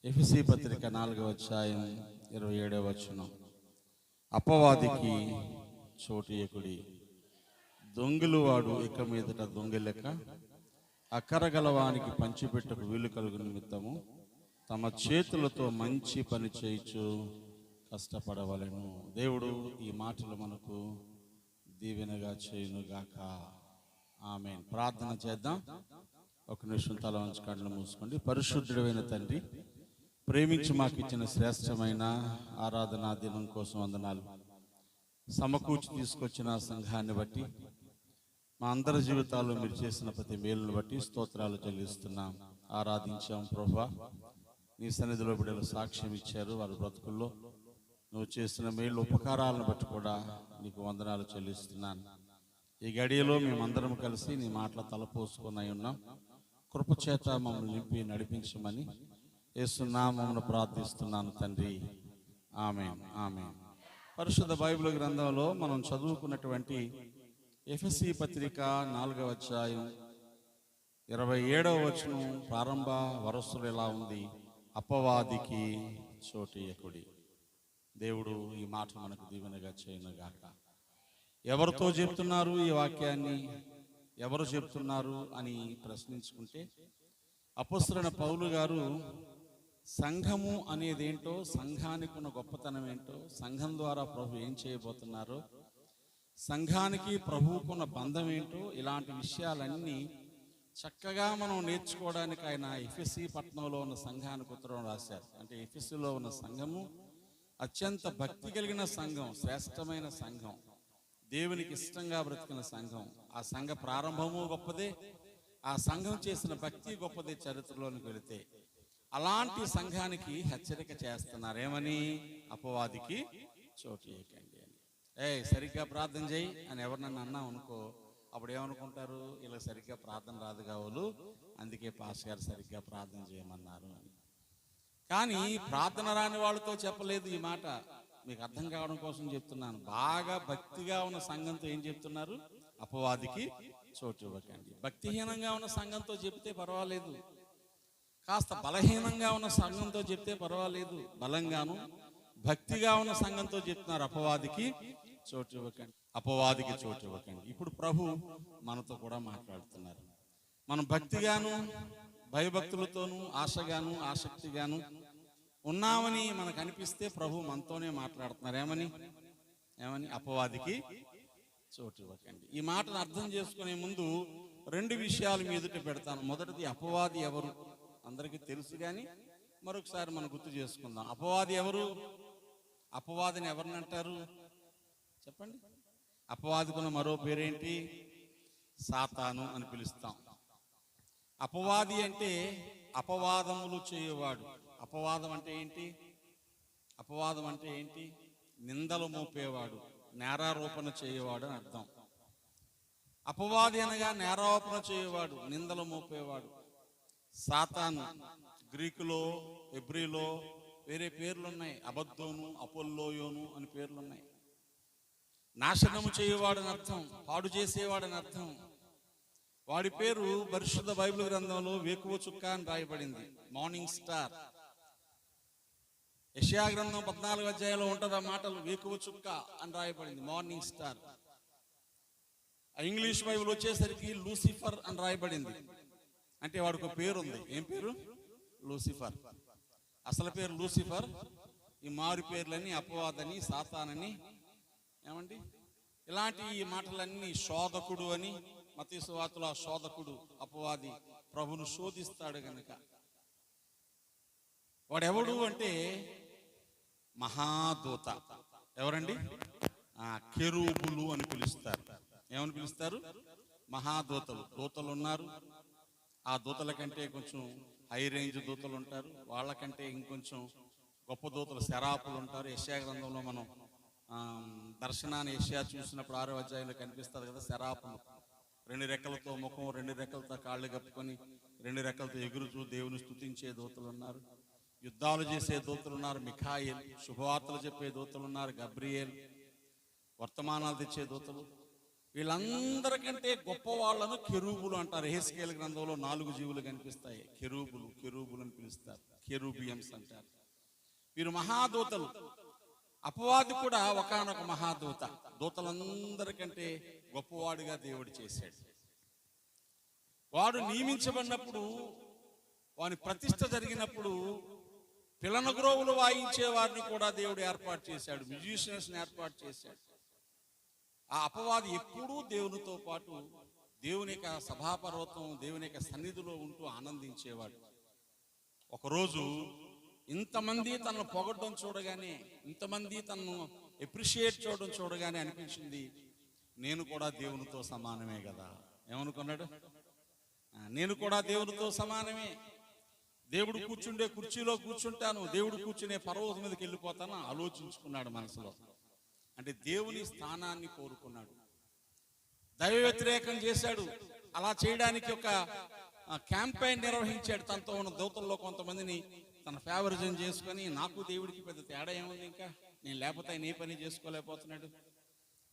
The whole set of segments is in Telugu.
ఎఫెసీ పత్రిక 4వ అధ్యాయం 27వ వచనం. అపవాదికి చోటియకుడి, దొంగిలు వాడు ఇక మీదట దొంగిలెక్క అక్కరగలవానికి పంచిపెట్టకు వీలు కలుగు నిమిత్తము తమ చేతులతో మంచి పని చేయించు కష్టపడవలెను. దేవుడు ఈ మాటలు మనకు దీవెనగా చేయునుగాక. ఆమేన్. ప్రార్థన చేద్దాం. ఒక నిమిషం తల వంచి కళ్ళు మూసుకోండి. పరిశుద్ధుడైన తండ్రి, ప్రేమించి మాకు ఇచ్చిన శ్రేష్టమైన ఆరాధనా దినం కోసం వందనాలు. సమకూర్చి తీసుకొచ్చిన సంఘాన్ని బట్టి, మా అందరి జీవితాల్లో మీరు చేసిన ప్రతి మేలును బట్టి స్తోత్రాలు చెల్లిస్తున్నాం, ఆరాధించాం. ప్రభువా, నీ సన్నిధిలో బిడ్డలు సాక్ష్యం ఇచ్చారు. వారి బ్రతుకుల్లో నువ్వు చేసిన మేలు ఉపకారాలను బట్టి కూడా నీకు వందనాలు చెల్లిస్తున్నాను. ఈ గడియలో మేమందరం కలిసి నీ మాటల తలపోసుకొని ఉన్నాం. కృపచేత మమ్మల్ని నింపి నడిపించమని యేసు నామమున ప్రార్థిస్తున్నాను తండ్రి. ఆమేన్, ఆమేన్. పరిశుద్ధ బైబిల్ గ్రంథంలో మనం చదువుకున్నటువంటి ఎఫెసీ పత్రిక 4వ అధ్యాయం 27వ వచనం ప్రారంభ వరసలు ఎలా ఉంది? అపవాదికి చోటియకుడి. దేవుడు ఈ మాట మనకు దీవెనగా చేయనుగాక. ఎవరితో చెప్తున్నారు ఈ వాక్యాన్ని, ఎవరు చెప్తున్నారు అని ప్రశ్నించుకుంటే, అపొస్తలుడైన పౌలు గారు సంఘము అనేది ఏంటో, సంఘానికి ఉన్న గొప్పతనం ఏంటో, సంఘం ద్వారా ప్రభు ఏం చేయబోతున్నారో, సంఘానికి ప్రభువుకున్న బంధం ఏంటో, ఇలాంటి విషయాలన్నీ చక్కగా మనం నేర్చుకోవడానికి ఆయన ఎఫెసీ పట్టణంలో ఉన్న సంఘానికి ఉత్తరం రాశారు. అంటే ఎఫెసీలో ఉన్న సంఘము అత్యంత భక్తి కలిగిన సంఘం, శ్రేష్టమైన సంఘం, దేవునికి ఇష్టంగా బ్రతికిన సంఘం. ఆ సంఘ ప్రారంభము గొప్పదే, ఆ సంఘం చేసిన భక్తి గొప్పదే. చరిత్రలోనికి వెళితే అలాంటి సంఘానికి హెచ్చరిక చేస్తున్నారు. ఏమని? అపవాదికి చోటు ఇవ్వకండి అని. సరిగ్గా ప్రార్థన చేయి అని ఎవరినన్నా అన్నాం అనుకో, అప్పుడు ఏమనుకుంటారు? ఇలా సరిగ్గా ప్రార్థన రాదు కావాలి, అందుకే పాస్టర్ గారు సరిగ్గా ప్రార్థన చేయమన్నారు అని. కానీ ప్రార్థన రాని వాళ్ళతో చెప్పలేదు ఈ మాట, మీకు అర్థం కావడం కోసం చెప్తున్నాను. బాగా భక్తిగా ఉన్న సంఘంతో ఏం చెప్తున్నారు? అపవాదికి చోటు ఇవ్వకండి. భక్తిహీనంగా ఉన్న సంఘంతో చెప్తే పర్వాలేదు, కాస్త బలహీనంగా ఉన్న సంఘంతో చెప్తే పర్వాలేదు, బలంగాను భక్తిగా ఉన్న సంఘంతో చెప్తున్నారు అపవాదికి చోటు ఇవ్వకండి, అపవాదికి చోటు ఇవ్వకండి. ఇప్పుడు ప్రభు మనతో కూడా మాట్లాడుతున్నారు. మనం భక్తిగాను భయభక్తులతోనూ ఆశగాను ఆసక్తిగాను ఉన్నామని మనకు అనిపిస్తే ప్రభు మనతోనే మాట్లాడుతున్నారు. ఏమని? అపవాదికి చోటు ఇవ్వకండి. ఈ మాటను అర్థం చేసుకునే ముందు 2 విషయాలు మీదట పెడతాను. మొదటిది, అపవాది ఎవరు? అందరికీ తెలుసు, కానీ మరొకసారి మనం గుర్తు చేసుకుందాం. అపవాది ఎవరు? అపవాదిని ఎవరిని అంటారు చెప్పండి? అపవాదికున్న మరో పేరేంటి? సాతాను అని పిలుస్తాం. అపవాది అంటే అపవాదములు చేయవాడు. అపవాదం అంటే ఏంటి? అపవాదం అంటే ఏంటి? నిందలు మోపేవాడు, నేరారోపణ చేయవాడు అని అర్థం. అపవాది అనగా నేరారోపణ చేయవాడు, నిందలు మోపేవాడు. సాతాను గ్రీకులో, హెబ్రీలో వేరే పేర్లున్నాయి. అబద్దోను, అపోల్లోయోను అని పేర్లున్నాయి. నాశనము చేయవాడు అని అర్థం, పాడు చేసేవాడు అని అర్థం. వాడి పేరు పరిశుద్ధ బైబిల్ గ్రంథంలో వేకువ చుక్క అని రాయబడింది, మార్నింగ్ స్టార్. యెషయా గ్రంథం 14వ అధ్యాయంలో ఉంటుంది ఆ మాటలు, వేకువ చుక్క అని రాయబడింది, మార్నింగ్ స్టార్. ఇంగ్లీష్ బైబిల్ వచ్చేసరికి లూసిఫర్ అని రాయబడింది. అంటే వాడికి ఒక పేరు ఉంది. ఏం పేరు? లూసిఫర్. అసలు పేరు లూసిఫర్. ఈ మారు పేర్లని అపవాదని, సాతానని, ఏమండి ఇలాంటి ఈ మాటలన్నీ, శోధకుడు అని, మత్తయి సువార్తలో ఆ శోధకుడు అపవాది ప్రభును శోధిస్తాడు గనుక. వాడెవడు అంటే మహాదూత. ఎవరండి? కెరూబులు అని పిలుస్తారు. ఏమని పిలుస్తారు? మహాదూతలు. దూతలు ఉన్నారు. ఆ దూతల కంటే కొంచెం హై రేంజ్ దూతలు ఉంటారు. వాళ్ళకంటే ఇంకొంచెం గొప్ప దూతలు శరాపులు ఉంటారు. యెషయా గ్రంథంలో మనం దర్శనాన్ని యెషయా చూసినప్పుడు 6వ అధ్యాయంలో కనిపిస్తుంది కదా, శరాపులు. 2 రెక్కలతో ముఖం, 2 రెక్కలతో కాళ్ళు కప్పుకొని, 2 రెక్కలతో ఎగురుతూ దేవుని స్తుతించే దూతలు ఉన్నారు. యుద్ధాలు చేసే దూతలు ఉన్నారు, మిఖాయేల్. శుభవార్తలు చెప్పే దూతలు ఉన్నారు, గబ్రియేల్. వర్తమానాలు తెచ్చే దూతలు. వీళ్ళందరికంటే గొప్ప వాళ్ళను కెరూబులు అంటారు. యెహెజ్కేలు గ్రంథంలో 4 జీవులు కనిపిస్తాయి. కెరూబులు అని పిలుస్తారు, కెరూబియమ్స్ అంటారు. వీరు మహాదూతలు. అపవాది కూడా ఒకానొక మహాదూత. దూతలందరికంటే గొప్పవాడిగా దేవుడు చేశాడు. వాడు నియమించబడినప్పుడు, వాని ప్రతిష్ఠ జరిగినప్పుడు పిల్లనగ్రోవులు వాయించే వారిని కూడా దేవుడు ఏర్పాటు చేశాడు, మ్యూజిషియన్స్ని ఏర్పాటు చేశాడు. ఆ అపవాది ఎప్పుడూ దేవునితో పాటు దేవుని యొక్క సభాపర్వతం, దేవుని యొక్క సన్నిధిలో ఉంటూ ఆనందించేవాడు. ఒకరోజు ఇంతమంది తనను పొగడ్డం చూడగానే, ఇంతమంది తనను ఎప్రిషియేట్ చేయడం చూడగానే అనిపించింది, నేను కూడా దేవునితో సమానమే కదా. ఏమనుకున్నాడు? నేను కూడా దేవునితో సమానమే. దేవుడు కూర్చుండే కుర్చీలో కూర్చుంటాను, దేవుడు కూర్చునే పర్వతం మీదకి వెళ్ళిపోతాను ఆలోచించుకున్నాడు మనసులో. అంటే దేవుని స్థానాన్ని కోరుకున్నాడు. దైవ వ్యతిరేకం చేశాడు. అలా చేయడానికి ఒక క్యాంపెయిన్ నిర్వహించాడు. తనతో ఉన్న దూతల్లో కొంతమందిని తన ఫేవరిజం చేసుకొని, నాకు దేవుడికి పెద్ద తేడా ఏముంది, ఇంకా నేను లేకపోతే ఆయన ఏ పని చేసుకోలేకపోతున్నాడు.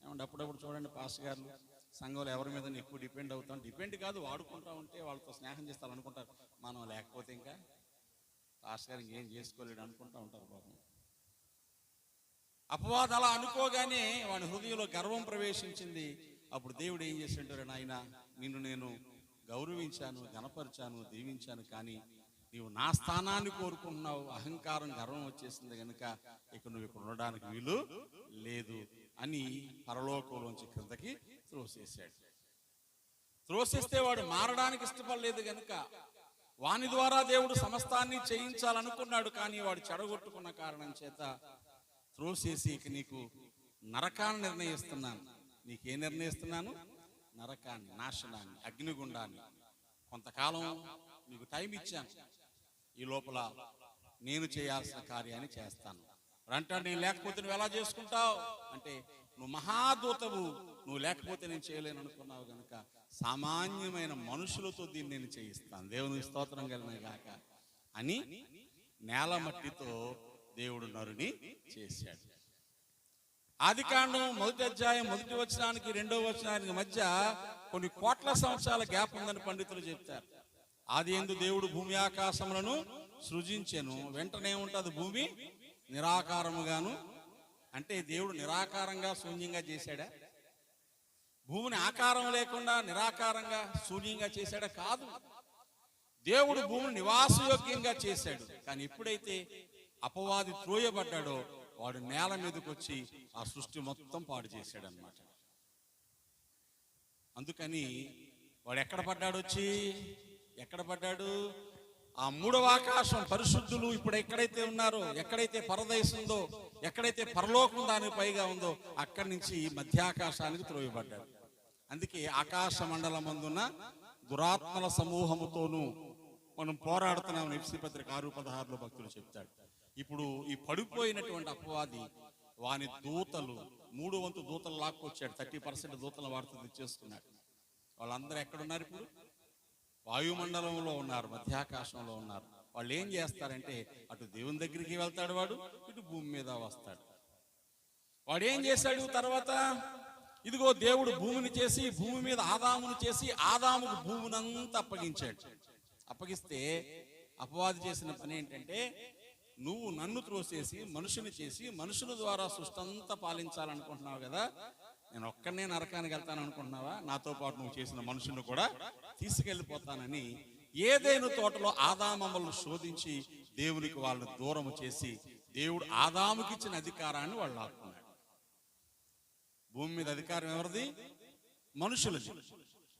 ఏమంటే అప్పుడప్పుడు చూడండి పాస్టర్ గారు సంఘంలో ఎవరి మీద ఎక్కువ డిపెండ్ అవుతాం. డిపెండ్ కాదు, వాడుకుంటా ఉంటే వాళ్ళతో స్నేహం చేస్తారు అనుకుంటారు. మనం లేకపోతే ఇంకా పాస్టర్ గారు ఇంకేం చేసుకోలేడు అనుకుంటా ఉంటారు పాపం. అపవాది అలా అనుకోగానే వాడి హృదయంలో గర్వం ప్రవేశించింది. అప్పుడు దేవుడు ఏం చేసింటాడు, నాయన నిన్ను నేను గౌరవించాను, గణపరిచాను, దీవించాను, కానీ నీవు నా స్థానాన్ని కోరుకుంటున్నావు. అహంకారం, గర్వం వచ్చేసింది కనుక ఇక నువ్వు ఇక్కడ ఉండడానికి వీలు లేదు అని పరలోకంలోంచి క్రిందకి త్రోసేసాడు. త్రోసేస్తే వాడు మారడానికి ఇష్టపడలేదు గనుక వాని ద్వారా దేవుడు సమస్తాన్ని చేయించాలనుకున్నాడు. కానీ వాడు చెడగొట్టుకున్న కారణం చేత త్రోసేసి, ఇక నీకు నరకాన్ని నిర్ణయిస్తున్నాను. నీకేం నిర్ణయిస్తున్నాను? నరకాన్ని, నాశనాన్ని, అగ్నిగుండాన్ని. కొంతకాలం నీకు టైం ఇచ్చాను, ఈ లోపల నేను చేయాల్సిన కార్యాన్ని చేస్తాను. అంటే నేను లేకపోతే నువ్వు ఎలా చేసుకుంటావు అంటే, నువ్వు మహాదూతవు, నువ్వు లేకపోతే నేను చేయలేను అనుకున్నావు కనుక సామాన్యమైన మనుషులతో దీన్ని నేను చేయిస్తాను. దేవునికి స్తోత్రం కలిగిన గాక అని నేల మట్టితో దేవుడు నరుని చేశాడు. ఆదికాండం 1వ అధ్యాయం 1వ వచనానికి 2వ వచనానికి మధ్య కొన్ని కోట్ల సంవత్సరాల గ్యాప్ ఉందని పండితులు చెప్తారు. ఆదియందు దేవుడు భూమి ఆకాశములను సృజించెను. వెంటనే ఉంటుంది భూమి నిరాకారముగాను. అంటే దేవుడు నిరాకారంగా శూన్యంగా చేశాడా? భూమిని ఆకారం లేకుండా నిరాకారంగా శూన్యంగా చేశాడా? కాదు. దేవుడు భూమిని నివాసయోగ్యంగా చేశాడు. కానీ ఎప్పుడైతే అపవాది త్రోయబడ్డాడో వాడు నేల మీదకి వచ్చి ఆ సృష్టి మొత్తం పాడు చేశాడు అన్నమాట. అందుకని వాడు ఎక్కడ పడ్డాడు? వచ్చి ఎక్కడ పడ్డాడు? ఆ 3వ ఆకాశం, పరిశుద్ధులు ఇప్పుడు ఎక్కడైతే ఉన్నారో, ఎక్కడైతే పరదేశం ఉందో, ఎక్కడైతే పరలోకం దానికి పైగా ఉందో, అక్కడి నుంచి మధ్యాకాశానికి త్రోయబడ్డాడు. అందుకే ఆకాశ మండలం అందున్న దురాత్మల సమూహముతోనూ మనం పోరాడుతున్నాం. ఎఫ్సీ పత్రిక 6:16 భక్తులు చెప్తాడు. ఇప్పుడు ఈ పడిపోయినటువంటి అపవాది వాని దూతలు 3 వంతు దూతలు లాక్కొచ్చాడు. 30% దూతల వార్త తెచ్చేసుకున్నాడు. వాళ్ళందరూ ఎక్కడున్నారు? ఇప్పుడు వాయుమండలంలో ఉన్నారు, మధ్యాకాశంలో ఉన్నారు. వాళ్ళు ఏం చేస్తారంటే, అటు దేవుని దగ్గరికి వెళ్తాడు వాడు, ఇటు భూమి మీద వస్తాడు. వాడు ఏం చేశాడు తర్వాత? ఇదిగో దేవుడు భూమిని చేసి, భూమి మీద ఆదామును చేసి, ఆదాముకు భూమినంతా అప్పగించాడు. అప్పగిస్తే అపవాది చేసిన పని ఏంటంటే, నువ్వు నన్ను త్రోసేసి మనుషుని చేసి మనుషుల ద్వారా సృష్టి అంతా పాలించాలనుకుంటున్నావు కదా, నేను ఒక్కనే నరకానికి వెళ్తాను అనుకుంటున్నావా? నాతో పాటు నువ్వు చేసిన మనుషులను కూడా తీసుకెళ్ళిపోతానని ఏదైనా తోటలో ఆదామమ్మలను శోధించి దేవునికి వాళ్ళని దూరం చేసి దేవుడు ఆదాముకి ఇచ్చిన అధికారాన్ని వాళ్ళు లాక్కున్నాడు. భూమి మీద అధికారం ఎవరిది? మనుషులది.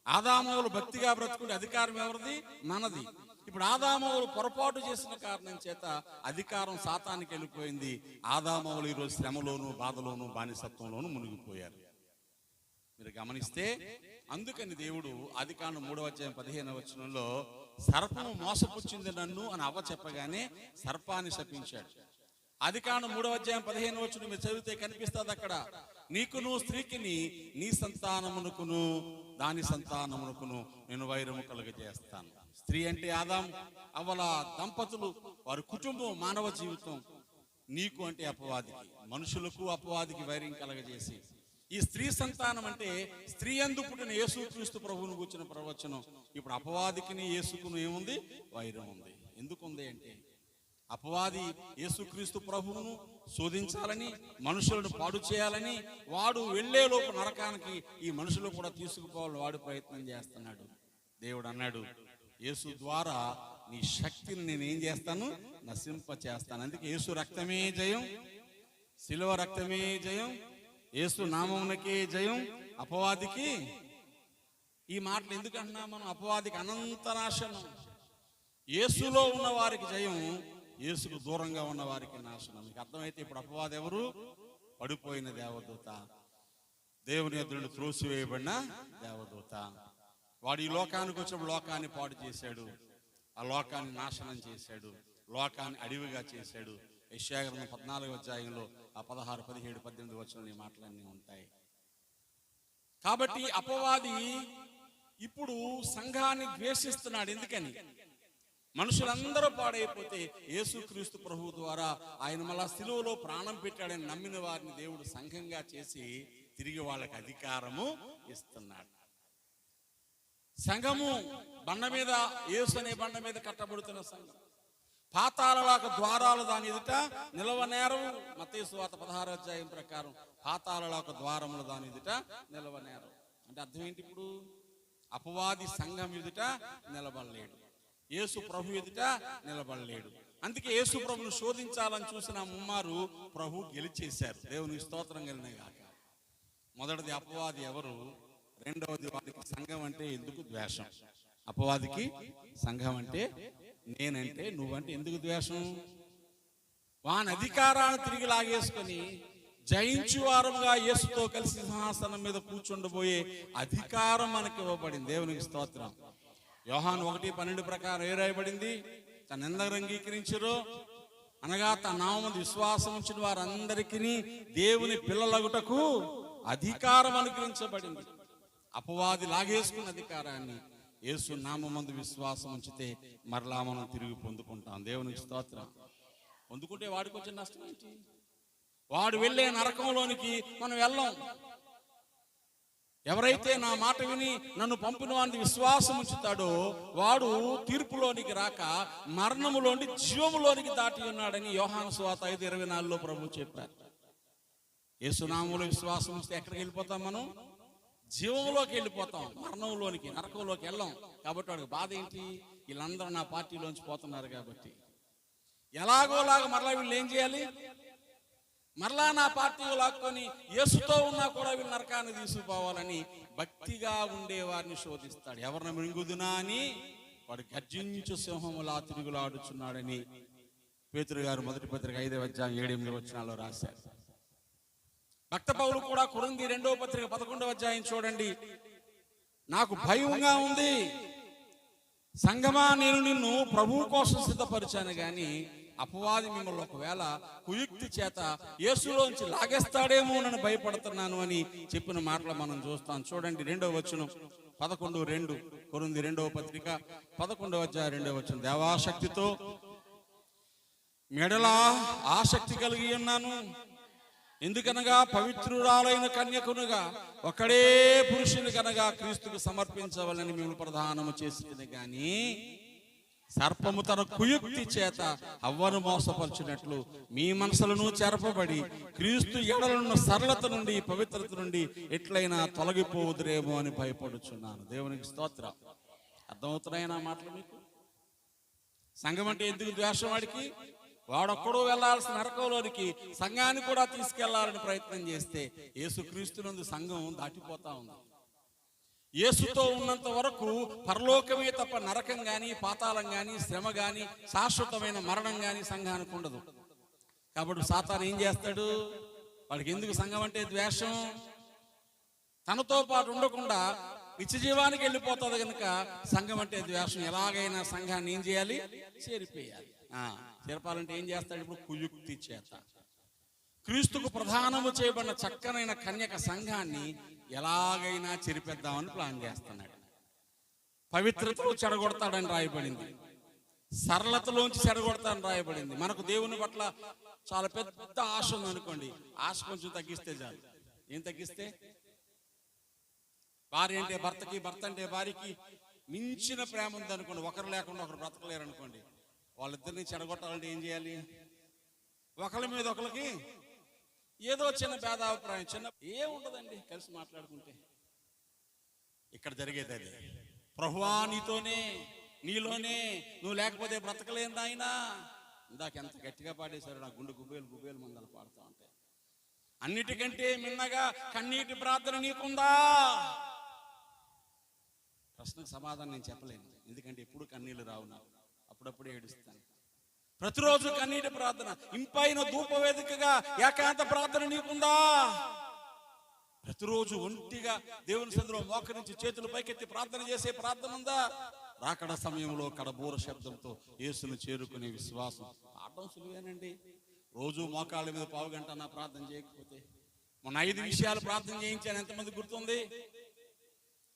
ఆదామవులు భక్తిగా బ్రతుకునే అధికారం ఎవరిది? మనది. ఇప్పుడు ఆదామవులు పొరపాటు చేసిన కారణం చేత అధికారం సాతానికి వెళ్ళిపోయింది. ఆదామవులు ఈరోజు శ్రమలోను, బాధలోను, బానిసత్వంలోను మునిగిపోయారు. మీరు గమనిస్తే అందుకని దేవుడు ఆదికాండం 3వ అధ్యాయం 15వ వచనంలో సర్పము మోసపుచ్చింది నన్ను అని అవ్వ చెప్పగానే సర్పాన్ని శపించాడు. ఆదికాండం 3వ అధ్యాయం 15వ వచనం మీరు చదివితే కనిపిస్తుంది అక్కడ, నీకును స్త్రీకిని నీ సంతానమునకును దాని సంతానమునకును నేను వైరము కలుగజేస్తాను. స్త్రీ అంటే ఆదాం అవ్వల దంపతులు, వారి కుటుంబం, మానవ జీవితం. నీకు అంటే అపవాదికి, మనుషులకు అపవాదికి వైరం కలగజేసి ఈ స్త్రీ సంతానం అంటే స్త్రీ యందు పుట్టిన యేసుక్రీస్తు ప్రభువును కూర్చున్న ప్రవచనం. ఇప్పుడు అపవాదికిని యేసుకును ఏముంది? వైరం ఉంది. ఎందుకు ఉంది అంటే అపవాది యేసుక్రీస్తు ప్రభువును శోధించాలని, మనుషులను పాడు చేయాలని, వాడు వెళ్లేలోపు నరకానికి ఈ మనుషులు కూడా తీసుకుపోవాలని వాడు ప్రయత్నం చేస్తున్నాడు. దేవుడు అన్నాడు, యేసు ద్వారా నీ శక్తిని నేనేం చేస్తాను? నశింప చేస్తాను. అందుకే యేసు రక్తమే జయం, శిలువ రక్తమే జయం, యేసు నామమునకే జయం, అపవాదికి. ఈ మాటలు ఎందుకు అంటున్నా మనం? అపవాదికి అనంత నాశనం. యేసులో ఉన్న వారికి జయం, యేసుకు దూరంగా ఉన్న వారికి నాశనం. మీకు అర్థమైతే ఇప్పుడు అపవాది ఎవరు? పడిపోయిన దేవదూత, దేవుని ఎదురు త్రోసివేయబడిన దేవదూత. వాడు ఈ లోకానికి వచ్చినప్పుడు లోకాన్ని పాడు చేశాడు, ఆ లోకాన్ని నాశనం చేశాడు, లోకాన్ని అడవిగా చేశాడు. యెషయా గ్రంథం 14వ అధ్యాయంలో ఆ 16, 17, 18 వచనాలు ఈ మాటలన్నీ ఉంటాయి. కాబట్టి అపవాది ఇప్పుడు సంఘాన్ని ద్వేషిస్తున్నాడు. ఎందుకని? మనుషులందరూ పాడైపోతే యేసుక్రీస్తు ప్రభువు ద్వారా ఆయన మళ్ళా సిలువలో ప్రాణం పెట్టాడని నమ్మిన వారిని దేవుడు సంఘంగా చేసి తిరిగి వాళ్ళకి అధికారము ఇస్తున్నాడు. సంఘము బండ మీద, యేసు అనే బండ మీద కట్టబడుతున్న సంఘం. పాతాళాల ద్వారాలు దాని ఎదుట నిలవనేరవు. మత్తయి సువార్త 16వ అధ్యాయం ప్రకారం పాతాళాల ద్వారములు దాని ఎదుట నిలవనేరవు. అంటే అర్థం ఏంటి? ఇప్పుడు అపవాది సంఘం ఎదుట నిలబడలేడు, యేసు ప్రభు ఎదుట నిలబడలేడు. అందుకే యేసు ప్రభును శోధించాలని చూసిన ముమ్మారు ప్రభు గెలిచేశారు. దేవునికి స్తోత్రం కలిగిన గాక. మొదటిది అపవాది ఎవరు? రెండవది వాడికి సంఘం అంటే ఎందుకు ద్వేషం? అపవాదికి సంఘం అంటే, నేనంటే, నువ్వంటే ఎందుకు ద్వేషం? వాని అధికారాన్ని తిరిగి లాగేసుకొని జయించు వారముగా యేసుతో కలిసి సింహాసనం మీద కూర్చుండబోయే అధికారం మనకి ఇవ్వబడింది. దేవునికి స్తోత్రం. యోహాను 1:12 ప్రకారం ఏ రాయబడింది? తన ఎందరు అంగీకరించరో అనగా తన నామమున విశ్వాసం ఉంచిన వారందరికీ దేవుని పిల్లలగుటకు అధికారం అనుగ్రహించబడింది. అపవాది లాగేసుకున్న అధికారాన్ని యేసు నామమందు విశ్వాసం ఉంచితే మరలా మనం తిరిగి పొందుకుంటాం. దేవునికి స్తోత్రం. పొందుకుంటే వాడికి వచ్చిన నష్టం ఏంటి? వాడు వెళ్ళే నరకంలోనికి మనం వెళ్ళాం. ఎవరైతే నా మాట విని నన్ను పంపిన వాడిని విశ్వాసం ఉంచుతాడో వాడు తీర్పులోనికి రాక మరణములోని జీవములోనికి దాటి ఉన్నాడని యోహాను సువార్త 5:24లో ప్రభు చెప్పారు. యేసునామములో విశ్వాసం ఉంచితే ఎక్కడికి వెళ్ళిపోతాం? మనం జీవంలోకి వెళ్ళిపోతాం, మరణంలోనికి, నరకంలోకి వెళ్ళాం. కాబట్టి వాడికి బాధ ఏంటి? వీళ్ళందరూ నా పార్టీలోంచి పోతున్నారు కాబట్టి ఎలాగోలాగా మరలా వీళ్ళు ఏం చేయాలి? మరలా నా పార్టీ లాక్కొని యేసుతో ఉన్నా కూడా వీళ్ళు నరకాన్ని తీసుకుపోవాలని భక్తిగా ఉండే వారిని శోధిస్తాడు. ఎవరిని మృంగుదునా అని వాడు గర్జించు సింహములా తిరుగులాడుచున్నాడని పేతురు గారు మొదటి పత్రిక 5వ అధ్యాయం 7-8 వచనాల్లో రాశారు. భక్త పౌలు కూడా కొరింథీ 2వ పత్రిక 11వ అధ్యాయం చూడండి. నాకు భయంగా ఉంది సంగమా, నేను నిన్ను ప్రభువు కోసం సిద్ధపరిచాను గాని అపవాది మిమ్మల్ని ఒకవేళ కుయుక్తి చేత యేసులోంచి లాగేస్తాడేమో అని భయపడుతున్నాను అని చెప్పిన మాటలు మనం చూస్తాం. చూడండి 2వ వచనం 11:2 కొరింథీ 2వ పత్రిక 11వ అధ్యాయం 2వ వచనం. దేవాశక్తితో మెడలా ఆసక్తి కలిగి ఉన్నాను, ఎందుకనగా పవిత్రురాలైన కన్యకునుగా ఒకడే పురుషుని కనగా క్రీస్తుకు సమర్పించవాలని మేము ప్రధానము చేసింది. కానీ సర్పము తన కుయుక్తి చేత అవ్వను మోసపరిచినట్లు మీ మనసులను చెరపబడి క్రీస్తు ఎడలున్న సరళత నుండి, పవిత్రత నుండి ఎట్లయినా తొలగిపోదురేమో అని భయపడుచున్నాను. దేవునికి స్తోత్రం. అర్థమవుతున్నాయా మాటలు మీకు? సంఘం అంటే ఎందుకు ద్వేషం? వాడికి వాడొక్కడో వెళ్లాల్సిన నరకంలోనికి సంఘాన్ని కూడా తీసుకెళ్లాలని ప్రయత్నం చేస్తే యేసుక్రీస్తునందు సంఘం దాటిపోతా ఉంది. యేసుతో ఉన్నంత వరకు పరలోకమే తప్ప నరకం గాని, పాతాళం గాని, శ్రమ గాని, శాశ్వతమైన మరణం గాని సంఘానికి ఉండదు. కాబట్టి సాతాను ఏం చేస్తాడు? వాడికి ఎందుకు సంఘం అంటే ద్వేషం? తనతో పాటు ఉండకుండా నిత్యజీవానికి వెళ్ళిపోతుంది కనుక సంఘం అంటే ద్వేషం. ఎలాగైనా సంఘాన్ని ఏం చేయాలి? చేరిపోయాలి. చేరపాలంటే ఏం చేస్తాడు? ఇప్పుడు కుయుక్తి చేత క్రీస్తుకు ప్రధానము చేయబడిన చక్కనైన కన్యక సంఘాన్ని ఎలాగైనా చెరిపేద్దామని ప్లాన్ చేస్తున్నాడు. పవిత్రతలో చెడగొడతాడని రాయబడింది, సరళతలోంచి చెడగొడతాడని రాయబడింది. మనకు దేవుని పట్ల చాలా పెద్ద ఆశ ఉంది అనుకోండి, ఆశ కొంచెం తగ్గిస్తే చాలు ఏం తగ్గిస్తే? భార్య అంటే భర్తకి, భర్త అంటే భార్యకి మించిన ప్రేమ ఉంది అనుకోండి, ఒకరు లేకుండా ఒకరు బ్రతకలేరు అనుకోండి, వాళ్ళిద్దరిని చెడగొట్టాలంటే ఏం చేయాలి? ఒకరి మీద ఒకరికి ఏదో చిన్న భేదాభిప్రాయం, చిన్న ఏముండదండి, కలిసి మాట్లాడుకుంటే. ఇక్కడ జరిగేది అది. ప్రభువా నీతోనే, నీలోనే, నువ్వు లేకపోతే బ్రతకలేను నాయనా. ఇందాక ఎంత గట్టిగా పాడేశారు, నా గుండె గుబేలు గుబేలు మందలు పాడుతూ ఉంటాయి. అన్నిటికంటే మిన్నగా కన్నీటి ప్రార్థన నీకుందా? ప్రశ్నకు సమాధానం నేను చెప్పలేను, ఎందుకంటే ఎప్పుడు కన్నీళ్ళు రావు నాకు, అప్పుడప్పుడే ఏడుస్తాను. ప్రతిరోజు కన్నీటి ప్రార్థన, ఇంపైన ధూపవేదికగా ఏకాంత ప్రార్థన నీకుందా? ప్రతిరోజు ఒంటిగా దేవుని సన్నిధిలో మోకరించి చేతులు పైకెత్తి ప్రార్థన చేసే ప్రార్థన ఉందా? రాకడ సమయంలో కడబూర శబ్దంతో యేసును చేరుకునే విశ్వాసం. పాఠం సులువేనండి. రోజు మోకాళ్ళ మీద పావు గంట నా ప్రార్థన చేయకపోతే. మొన్న 5 విషయాలు ప్రార్థన చేయించాను, ఎంతమంది గుర్తుంది?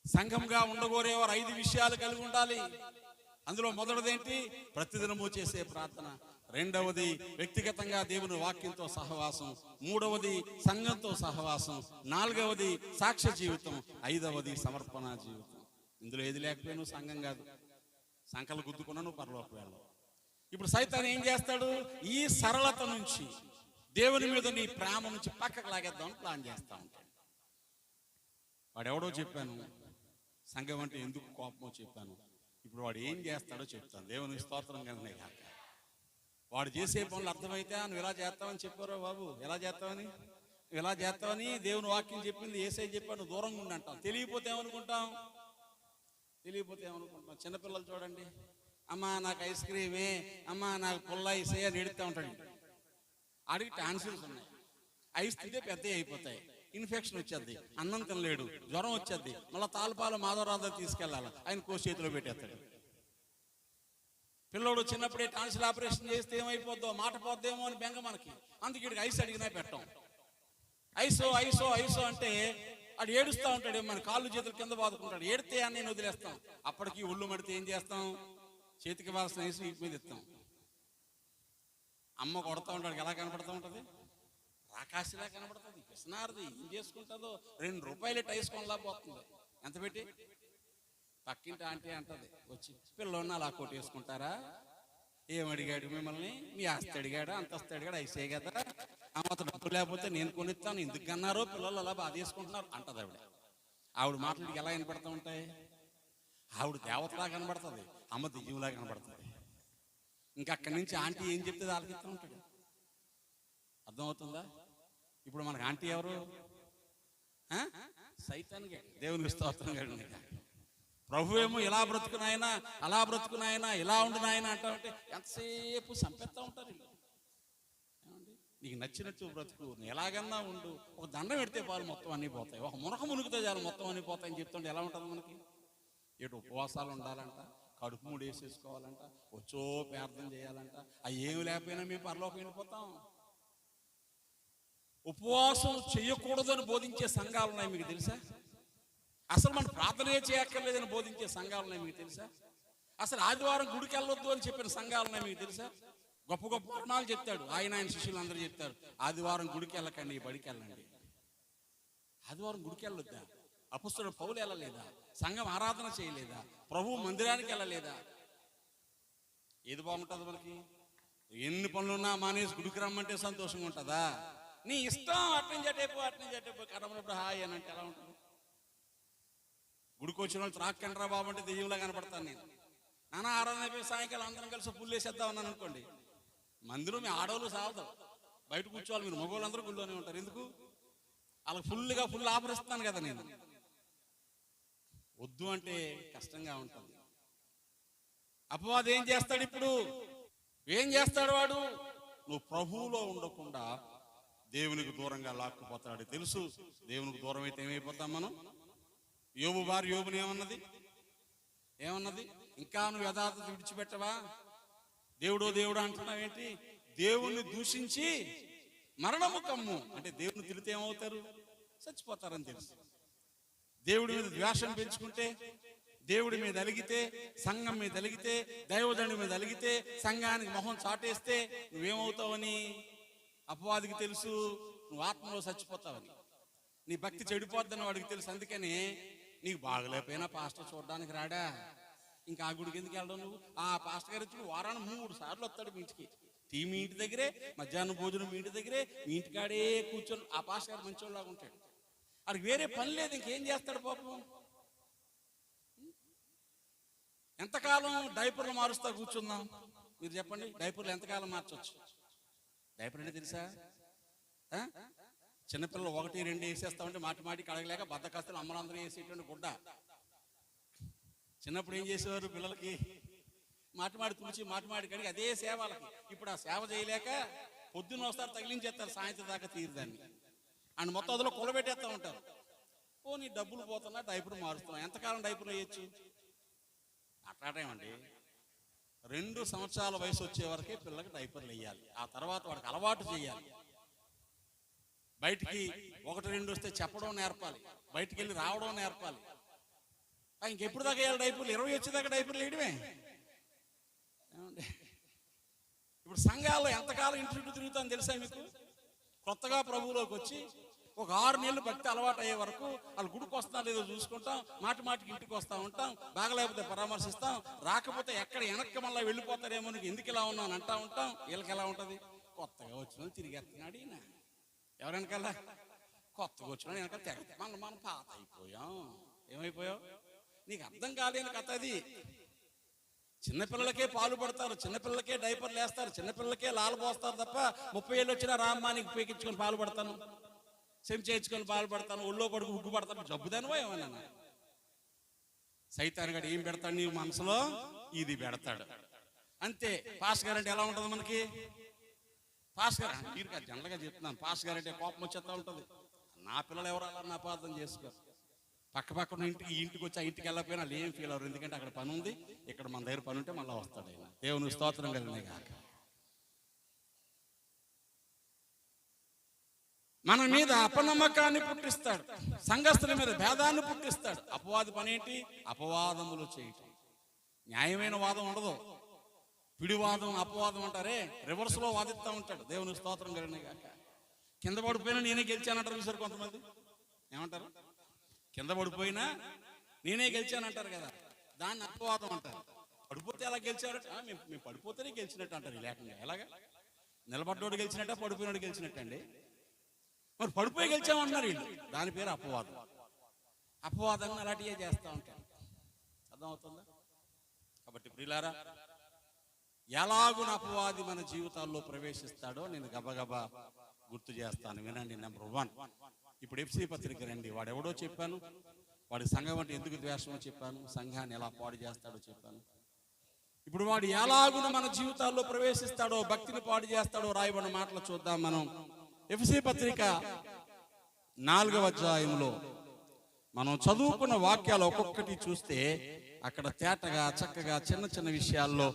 సంఘంగా ఉండగోరేవారు 5 విషయాలు కలిగి ఉండాలి. అందులో మొదటిదేంటి? ప్రతిదినము చేసే ప్రార్థన. రెండవది వ్యక్తిగతంగా దేవుని వాక్యంతో సహవాసం. మూడవది సంఘంతో సహవాసం. నాలుగవది సాక్ష్య జీవితం. 5వది సమర్పణ జీవితం. ఇందులో ఏది లేకపోయినా సంఘం కాదు. సంకలు గుద్దుకున్నాను పరలోకి వెళ్ళవు. ఇప్పుడు సైతాన్ ఏం చేస్తాడు? ఈ సరళత నుంచి, దేవుని మీద నీ ప్రేమ నుంచి పక్కకు లాగేద్దామని ప్లాన్ చేస్తా ఉంటాడు. వాడెవడో చెప్పాను, సంఘం అంటే ఎందుకు కోపమో చెప్పాను. ఇప్పుడు వాడు ఏం చేస్తాడో చెప్తాను. దేవుని స్తోత్రం కనుక కాక. వాడు చేసే పనులు అర్థమైతే నువ్వు ఇలా చేస్తావని చెప్పారో బాబు, ఎలా చేస్తావని, నువ్వు ఇలా చేస్తావని దేవుని వాక్యం చెప్పింది, యేసయ్య చెప్పాడు, దూరంగా ఉండి అంటాం. తెలియపోతే ఏమనుకుంటాం? చిన్నపిల్లలు చూడండి, అమ్మా నాకు ఐస్ క్రీమే, అమ్మా నాకు పుల్ల ఐసే అని ఎడుతూ ఉంటాడు. ఆడికి టాన్సిల్స్ ఉన్నాయి, ఐస్ తింటే పెద్దవి అయిపోతాయి, ఇన్ఫెక్షన్ వచ్చేది, అన్నం తినలేడు, జ్వరం వచ్చేది, మళ్ళీ తాళపాలు మాధవరాధ తీసుకెళ్ళాలి, ఆయన కోసి చేతిలో పెట్టేస్తాడు. పిల్లోడు చిన్నప్పుడే టాన్సిల్ ఆపరేషన్ చేస్తే ఏమైపోద్దో, మాట పోద్దేమో అని బెంగ మనకి. అందుకే ఇక్కడికి ఐస్ అడిగినా పెట్టాం. ఐసో ఐసో ఐసో అంటే ఆడు ఏడుస్తూ ఉంటాడు, మన కాళ్ళు చేతులు కింద బాదుకుంటాడు. ఏడితే అని నేను వదిలేస్తాం. అప్పటికి ఒళ్ళు మడితే ఏం చేస్తాం? చేతికి వాసన ఐసు వీటి మీద ఇస్తాం. అమ్మ కొడతా ఉంటాడు, ఎలా కనపడుతూ ఉంటుంది? రాకాశిలా కనపడుతుంది, పిసినారది. ఏం చేసుకుంటుందో, 2 రూపాయలు ఐస్ కొనలా పోతుంది. ఎంత పెట్టి? పక్కింటి ఆంటీ అంటది వచ్చి, పిల్లోని అలా కొట్టేసుకుంటారా? ఏమడిగాడు మిమ్మల్ని? మీ ఆస్తి అడిగాడా, అంతస్తు అడిగాడు, ఐసే కదా, అమ్మతో డబ్బు లేకపోతే నేను కొనిస్తాను, ఎందుకు అన్నారో పిల్లలు అలా బాధ చేసుకుంటున్నారు అంటది ఆవిడ. ఆవిడ మాటలకి ఎలా కనపడుతూ ఉంటాయి? ఆవిడ దేవతలా కనబడుతుంది, అమ్మ దెయ్యంలా కనబడుతుంది. ఇంకా అక్కడి నుంచి ఆంటీ ఏం చెప్తే ఆలకిస్తూ ఉంటాడు. అర్థమవుతుందా? ఇప్పుడు మనకు ఆంటీ ఎవరు? సైతానికి. దేవునికి స్తోత్రం గారు. ప్రభు ఏమో ఇలా బ్రతుకునాయనా, అలా బ్రతుకునాయనా, ఇలా ఉండునాయనా అంటామంటే ఎంతసేపు చంపేస్తూ ఉంటారు. నీకు నచ్చినట్టు బ్రతుకు, ఎలాగన్నా ఉండు, ఒక దండం పెడితే పాలు మొత్తం అన్నీ పోతాయి, ఒక మునక మునుగుతే చాలు మొత్తం అన్నీ పోతాయని చెప్తుంటే ఎలా ఉంటుంది మనకి? ఇటు ఉపవాసాలు ఉండాలంట, కడుపు మూడు వేసేసుకోవాలంట, వచ్చో ప్రార్థన చేయాలంట. అవి ఏమి లేకపోయినా మేము పరలోకం వెళ్ళిపోతాం. ఉపవాసం చేయకూడదని బోధించే సంఘాలు ఉన్నాయి, మీకు తెలుసా? అసలు మనం ప్రార్థనే చేయక్కర్లేదని బోధించే సంఘాలు ఉన్నాయి, మీకు తెలుసా? అసలు ఆదివారం గుడికి వెళ్ళొద్దు అని చెప్పిన సంఘాలు ఉన్నాయి, మీకు తెలుసా? గొప్ప గొప్ప పట్టణాలు చెప్తాడు ఆయన శిష్యులు అందరూ చెప్తారు, ఆదివారం గుడికి వెళ్ళకండి, బడికి వెళ్ళండి. ఆదివారం గుడికి వెళ్ళొద్దా? అపొస్తలుడు పౌలు వెళ్ళలేదా? సంఘం ఆరాధన చేయలేదా? ప్రభు మందిరానికి వెళ్ళలేదా? ఏది బాగుంటుంది మనకి? ఎన్ని పనులున్నా మానేసి గుడికి రమ్మంటే సంతోషంగా ఉంటుందా? నీ ఇష్టం, అట్నుంచి జటైపో కడమప్పుడు హాయ్ అని అంటే ఎలా ఉంటుంది? గుడికి వచ్చిన వాళ్ళు త్రాక్కండ్రా బాబు అంటే దెయ్యంలా కనపడతాను నేను. నాన్న ఆరాధన అయిపోయి సాయంకాలం అందరం కలిసి పుల్లు వేసేద్దాం అన్నాను అనుకోండి, మందిరం మీ ఆడవాళ్ళు సాగుతాం, బయట కూర్చోవాలి, మీరు మగవాళ్ళందరూ గుళ్ళోనే ఉంటారు. ఎందుకు? వాళ్ళకి ఫుల్ ఆపరిస్తాను కదా నేను. వద్దు అంటే కష్టంగా ఉంటుంది. అపవాది ఏం చేస్తాడు? ఇప్పుడు ఏం చేస్తాడు వాడు? నువ్వు ప్రభువులో ఉండకుండా దేవునికి దూరంగా లాక్కుపోతాడు. తెలుసు, దేవునికి దూరం అయితే ఏమైపోతాం మనం? యోబు భార్య యోబుని ఏమన్నది? ఇంకా నువ్వు యథార్థత విడిచిపెట్టవా? దేవుడు అంటున్నావేంటి? దేవుణ్ణి దూషించి మరణము కమ్ము అంటే దేవుని తిరిగితే ఏమవుతారు? చచ్చిపోతారని తెలుసు. దేవుడి మీద ద్వేషం పెంచుకుంటే, దేవుడి మీద అలిగితే, సంఘం మీద అలిగితే, దైవజనుడి మీద అలిగితే, సంఘానికి మొహం చాటేస్తే నువ్వేమవుతావని అపవాదికి తెలుసు, నువ్వు ఆత్మలో చచ్చిపోతావని. నీ భక్తి చెడిపోద్దని వాడికి తెలుసు. అందుకని నీకు బాగలేకపోయినా పాస్టర్ చూడడానికి రాడా, ఇంకా ఆ గుడికి ఎందుకు వెళ్ళడం నువ్వు? ఆ పాస్టర్ గారు వచ్చి వారానికి 3 సార్లు వస్తాడు మీ ఇంటికి. టీ మీ ఇంటి దగ్గరే, మధ్యాహ్నం భోజనం మీ ఇంటి దగ్గరే, మీ ఇంటికాడే కూర్చొని ఆ పాస్టర్ గారు మంచోళ్ళలాగా ఉంటాడు. వాడికి వేరే పని లేదు, ఇంకేం చేస్తాడు పాపం? ఎంతకాలం డైపర్లు మారుస్తా కూర్చుందాం? మీరు చెప్పండి, డైపర్లు ఎంతకాలం మార్చొచ్చు? డైపర్ అంటే తెలుసా? చిన్నపిల్లలు 1, 2 వేసేస్తామంటే మాటి కడగలేక బద్దకస్తులు అమ్మలందరూ వేసేటువంటి గుడ్డ. చిన్నప్పుడు ఏం చేసేవారు? పిల్లలకి మాటి తుడిచి మాటి కడిగి అదే సేవ వాళ్ళకి. ఇప్పుడు ఆ సేవ చేయలేక పొద్దున్న వస్తారు, తగిలించేస్తారు, సాయంత్రం దాకా తీరుదాన్ని అండ్ మొత్తం అందులో కొలబెట్టేస్తూ ఉంటారు. నీ డబ్బులు పోతున్నా, డైపర్ మారుస్తున్నాం. ఎంతకాలం డైపర్లు వేయచ్చు? అట్లాటేమండి, 2 సంవత్సరాల వయసు వచ్చే వరకే పిల్లలకి డైపర్లు వేయాలి. ఆ తర్వాత వాడికి అలవాటు చేయాలి. బయటికి 1, 2 వస్తే చెప్పడం నేర్పాలి, బయటికి వెళ్ళి రావడం నేర్పాలి. ఇంకెప్పుడు దాకా వేయాలి డైపర్లు? 20 వచ్చేదాకా డైపర్లు వేయడమే. ఇప్పుడు సంఘాల్లో ఎంతకాలం ఇంటి చుట్టూ తిరుగుతామని తెలుసా మీకు? కొత్తగా ప్రభువులోకి వచ్చి ఒక 6 నెలలు భక్తి అలవాటు అయ్యే వరకు వాళ్ళు గుడికి వస్తున్నా లేదో చూసుకుంటాం, మాటికి ఇంటికి వస్తూ ఉంటాం, బాగలేకపోతే పరామర్శిస్తాం, రాకపోతే ఎక్కడ వెనక్కి మళ్ళీ వెళ్ళిపోతారేమో, నీకు ఎందుకు ఇలా ఉన్నాను అంటా ఉంటాం. వీళ్ళకి ఎలా ఉంటుంది? కొత్తగా వచ్చిన తిరిగేస్తున్నాడు ఈయన. ఎవరెనకల్లా? కొత్తగా వచ్చిన వెనకాల తెగ మనం పాత అయిపోయాం. ఏమైపోయావు? నీకు అర్థం కాలేని కథ అది. చిన్నపిల్లలకే పాలు పడతారు, చిన్నపిల్లలకే డైపర్లు వేస్తారు, చిన్నపిల్లలకే లాలు పోస్తారు తప్ప 30 ఏళ్ళు వచ్చినా రామ్మానికి ఉపయోగించుకొని పాలు పడతాను, చెంచేయించుకొని పాలు పడతాను, ఒళ్ళో పడుకు ఉగ్గు పడతాను. జబ్బుదానివో ఏమన్నా? సైతాన్ గడు ఏం పెడతాడు నీ మనసులో? ఇది పెడతాడు అంతే. పాస్ గారు అంటే ఎలా ఉంటుంది మనకి? పాస్ గారు మీరు కాదు, జనరల్గా చెప్తున్నాను. పాస్ గారు అంటే కోపం వచ్చేస్తా ఉంటుంది. నా పిల్లలు ఎవరు అలా నా అపార్థం చేసుకోరు. పక్కన ఇంటికి వచ్చి ఆ ఇంటికి వెళ్ళకపోయినా వాళ్ళు ఏం ఫీల్ అవ్వరు. ఎందుకంటే అక్కడ పని ఉంది, ఇక్కడ మన దగ్గర పని ఉంటే మళ్ళీ వస్తాడు ఆయన. దేవుని స్తోత్రం కలిగినాయి కాక. మన మీద అపనమ్మకాన్ని పుట్టిస్తాడు, సంఘస్థుల మీద భేదాన్ని పుట్టిస్తాడు. అపవాది పని ఏంటి? అపవాదములు చేయటం. న్యాయమైన వాదం ఉండదు, పిడివాదం అపవాదం అంటారే, రివర్స్ లో వాదిస్తూ ఉంటాడు. దేవుని స్తోత్రం కలిగినాయి కాక. కింద పడిపోయినా నేనే గెలిచానంటారు చూసారు కొంతమంది. ఏమంటారు? కింద పడిపోయినా నేనే గెలిచానంటారు కదా, దాన్ని అపవాదం అంటారు. పడిపోతే ఎలా గెలిచారు? మేము పడిపోతేనే గెలిచినట్టు అంటారు. లేకుండా ఎలాగా? నిలబడ్డోడు గెలిచినట్ట, పడిపోయినోడు గెలిచినట్టు అండి. మరి పడిపోయి గెలిచామంటున్నారు వీళ్ళు. దాని పేరు అపవాదం. అపవాదాన్ని అలాంటివే చేస్తూ ఉంటారు. అర్థమవుతుందా? కాబట్టి ప్రియులారా, ఎలాగున అపవాది మన జీవితాల్లో ప్రవేశిస్తాడో నేను గబగబా గుర్తు చేస్తాను, వినండి. నెంబర్ 1, ఇప్పుడు ఎఫ్సీ పత్రిక రండి. వాడు ఎవడో చెప్పాను, వాడి సంఘం అంటే ఎందుకు ద్వేషమో చెప్పాను, సంఘాన్ని ఎలా పాడు చేస్తాడో చెప్పాను. ఇప్పుడు వాడు ఎలాగున మన జీవితాల్లో ప్రవేశిస్తాడో, భక్తిని పాడు చేస్తాడో రాయబడిన మాటలు చూద్దాం మనం. ఎఫ్సీ పత్రిక 4వ అధ్యాయంలో మనం చదువుకున్న వాక్యాలు ఒక్కొక్కటి చూస్తే అక్కడ తేటగా చక్కగా చిన్న విషయాల్లో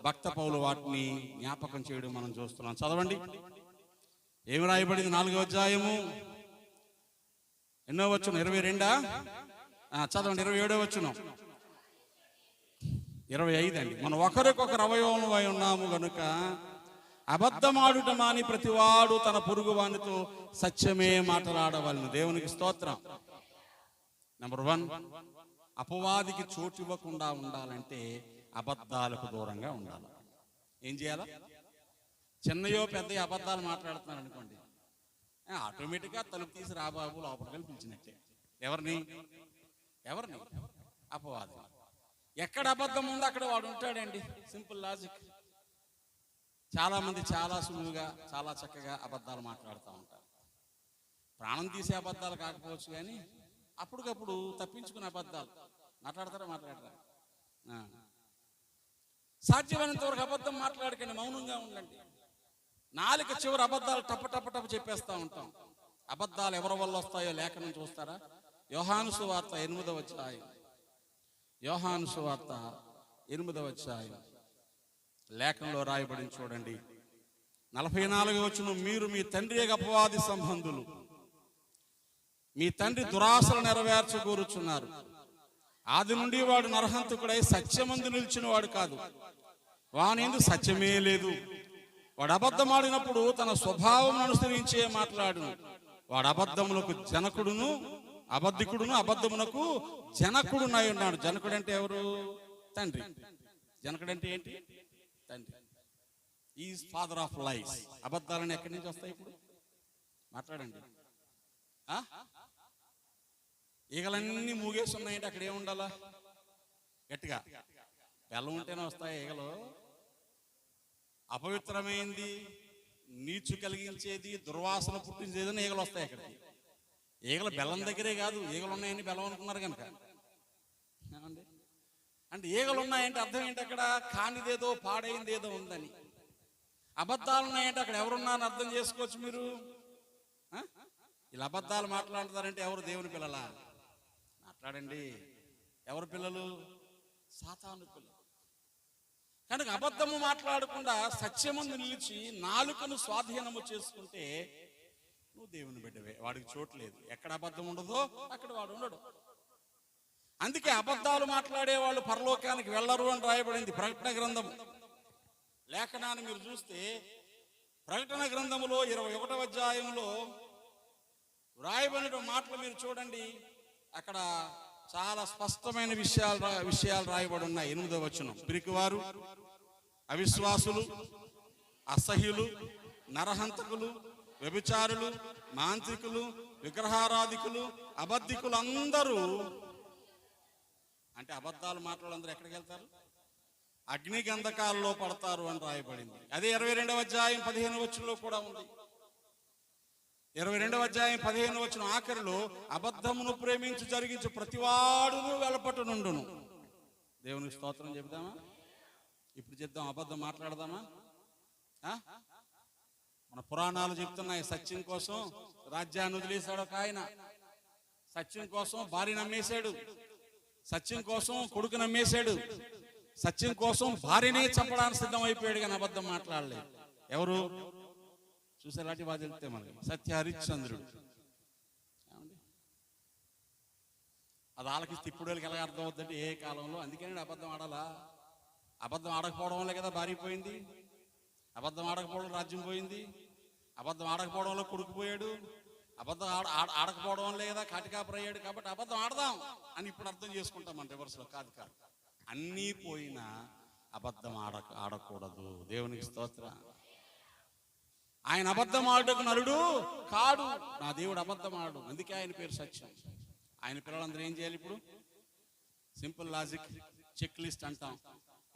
భక్త పౌలు వాటిని జ్ఞాపకం చేయడం మనం చూస్తున్నాం. చదవండి, ఏమి రాయబడింది? 4వ అధ్యాయము ఎన్నో వచనం? 22. చదవండి, 27వ వచనం, 25 అండి. మనం ఒకరికొకరు అవయవమై ఉన్నాము గనుక అబద్ధమాడుట మాని ప్రతివాడు తన పొరుగు వానితో సత్యమే మాట్లాడవలను. దేవునికి స్తోత్రం. నెంబర్ 1, అపవాదికి చోటు ఇవ్వకుండా ఉండాలంటే అబద్ధాలకు దూరంగా ఉండాలి. ఏం చేయాలా? చిన్నయో పెద్దయో అబద్ధాలు మాట్లాడుతున్నారు అనుకోండి, ఆటోమేటిక్గా తలుపు తీసి రాబాబు లోపలికి పిలిచినట్టే. ఎవరిని? అపవాది. ఎక్కడ అబద్ధం ఉందో అక్కడ వాడు ఉంటాడండి. Simple logic. చాలా మంది చాలా సులువుగా చాలా చక్కగా అబద్ధాలు మాట్లాడుతూ ఉంటారు. ప్రాణం తీసే అబద్ధాలు కాకపోవచ్చు కానీ అప్పటికప్పుడు తప్పించుకునే అబద్ధాలు మాట్లాడరా? సాధ్యమైనంత వరకు అబద్ధం మాట్లాడకండి, మౌనంగా ఉండండి. నాలుక చివరి అబద్ధాలు టప్ప చెప్పేస్తూ ఉంటాం. అబద్ధాలు ఎవరి వల్ల వస్తాయో లేఖనం చూస్తారా? యోహాను సువార్త 8వ అధ్యాయం, యోహాను సువార్త 8వ అధ్యాయం లేఖనంలో రాయబడి చూడండి, 44వ వచనం. మీరు మీ తండ్రి అపవాది సంబంధులు, మీ తండ్రి దురాశలు నెరవేర్చగోరుచున్నారు. ఆది నుండి వాడు నరహంతకుడై సత్యమందు నిలిచిన వాడు కాదు, వానియందు సత్యమే లేదు. వాడు అబద్ధమాడినప్పుడు తన స్వభావం అనుసరించే మాట్లాడును, వాడు అబద్ధములకు జనకుడును, అబద్ధికుడును, అబద్ధమునకు జనకుడునై ఉన్నాడు. జనకుడు అంటే ఎవరు? తండ్రి. జనకుడు అంటే ఏంటి? తండ్రి. ఈజ్ ఫాదర్ ఆఫ్ లైస్. అబద్ధాలని ఎక్కడి నుంచి వస్తాయి? ఇప్పుడు మాట్లాడండి. ఈగలన్నీ మూగేసి ఉన్నాయంటే అక్కడ ఏముండాలా? గట్టిగా బెల్లం ఉంటేనే వస్తాయి ఈగలు. అపవిత్రమైంది, నీచు కలిగించేది, దుర్వాసన పుట్టించేదని ఈగలు వస్తాయి అక్కడికి. ఈగలు బెల్లం దగ్గరే కాదు, ఈగలు ఉన్నాయని బెల్లం అనుకున్నారు కనుక. అంటే ఈగలు ఉన్నాయంటే అర్థం ఏంటి? అక్కడ కానిదేదో పాడైందేదో ఉందని. అబద్ధాలు ఉన్నాయంటే అక్కడ ఎవరున్నారని అర్థం చేసుకోవచ్చు మీరు. ఇలా అబద్ధాలు మాట్లాడతారంటే ఎవరు? దేవుని పిల్లలా? మాట్లాడండి. ఎవరు పిల్లలు? సాతాను పిల్లలు. కనుక అబద్ధము మాట్లాడకుండా సత్యమును నిలిచి నాలుకను స్వాధీనము చేసుకుంటే నువ్వు దేవుని బిడ్డవే. వాడికి చోటు లేదు. ఎక్కడ అబద్ధం ఉండదో అక్కడ వాడు ఉండడు. అందుకే అబద్ధాలు మాట్లాడే వాళ్ళు పరలోకానికి వెళ్ళరు అని రాయబడింది ప్రకటన గ్రంథము. లేఖనాన్ని మీరు చూస్తే ప్రకటన గ్రంథములో 21వ అధ్యాయంలో రాయబడిన మాటలు మీరు చూడండి. అక్కడ చాలా స్పష్టమైన విషయాలు రాయబడి ఉన్నాయి. 8వ వచనం, పిరికివారు, అవిశ్వాసులు, అసహ్యులు, నరహంతకులు, వ్యభిచారులు, మాంత్రికులు, విగ్రహారాధికులు, అబద్ధికులు అందరూ, అంటే అబద్ధాలు మాట్లాడందరూ ఎక్కడికి వెళ్తారు? అగ్ని గంధకాల్లో పడతారు అని రాయబడింది. అదే 22వ అధ్యాయం 15వ వచనంలో కూడా ఉంది. 22వ అధ్యాయం 15వ వచనం ఆఖరిలో, అబద్ధమును ప్రేమించి జరిగించు ప్రతివాడును వెలపటు నుండును. దేవునికి స్తోత్రం చెబుదామా? ఇప్పుడు చెప్దాం. అబద్ధం మాట్లాడదామా? మన పురాణాలు చెప్తున్నాయి. సత్యం కోసం రాజ్యాన్ని వదిలేశాడు ఒక ఆయన. సత్యం కోసం భార్య నమ్మేశాడు. సత్యం కోసం కొడుకు నమ్మేశాడు. సత్యం కోసం భార్యనే చంపడానికి సిద్ధం అయిపోయాడు. కానీ అబద్ధం మాట్లాడలేదు. ఎవరు? చూసేలాంటి బాధ వెళ్తే మనకి సత్య హరిశ్చంద్రుడు. అది ఆలకిస్తే ఇప్పుడు వాళ్ళకి ఎలా అర్థం అవుతుందంటే ఏ కాలంలో. అందుకని అబద్ధం ఆడాలా? అబద్ధం ఆడకపోవడం వల్లే కదా భార్య పోయింది. అబద్ధం ఆడకపోవడం రాజ్యం పోయింది. అబద్ధం ఆడకపోవడంలో కొడుకు పోయాడు. అబద్ధం ఆడకపోవడం వల్లే కదా కాటికాపురం అయ్యాడు. కాబట్టి అబద్ధం ఆడదాం అని ఇప్పుడు అర్థం చేసుకుంటాం మన రివర్స్లో. కాదు కాదు, అన్నీ పోయినా అబద్ధం ఆడకూడదు. దేవునికి స్తోత్రం. ఆయన అబద్ధం ఆడకు నరుడు కాడు. నా దేవుడు అబద్ధం ఆడు. అందుకే ఆయన పేరు సత్యం. ఆయన పిల్లలందరూ ఏం చేయాలి? ఇప్పుడు సింపుల్ లాజిక్, చెక్ లిస్ట్ అంటాం.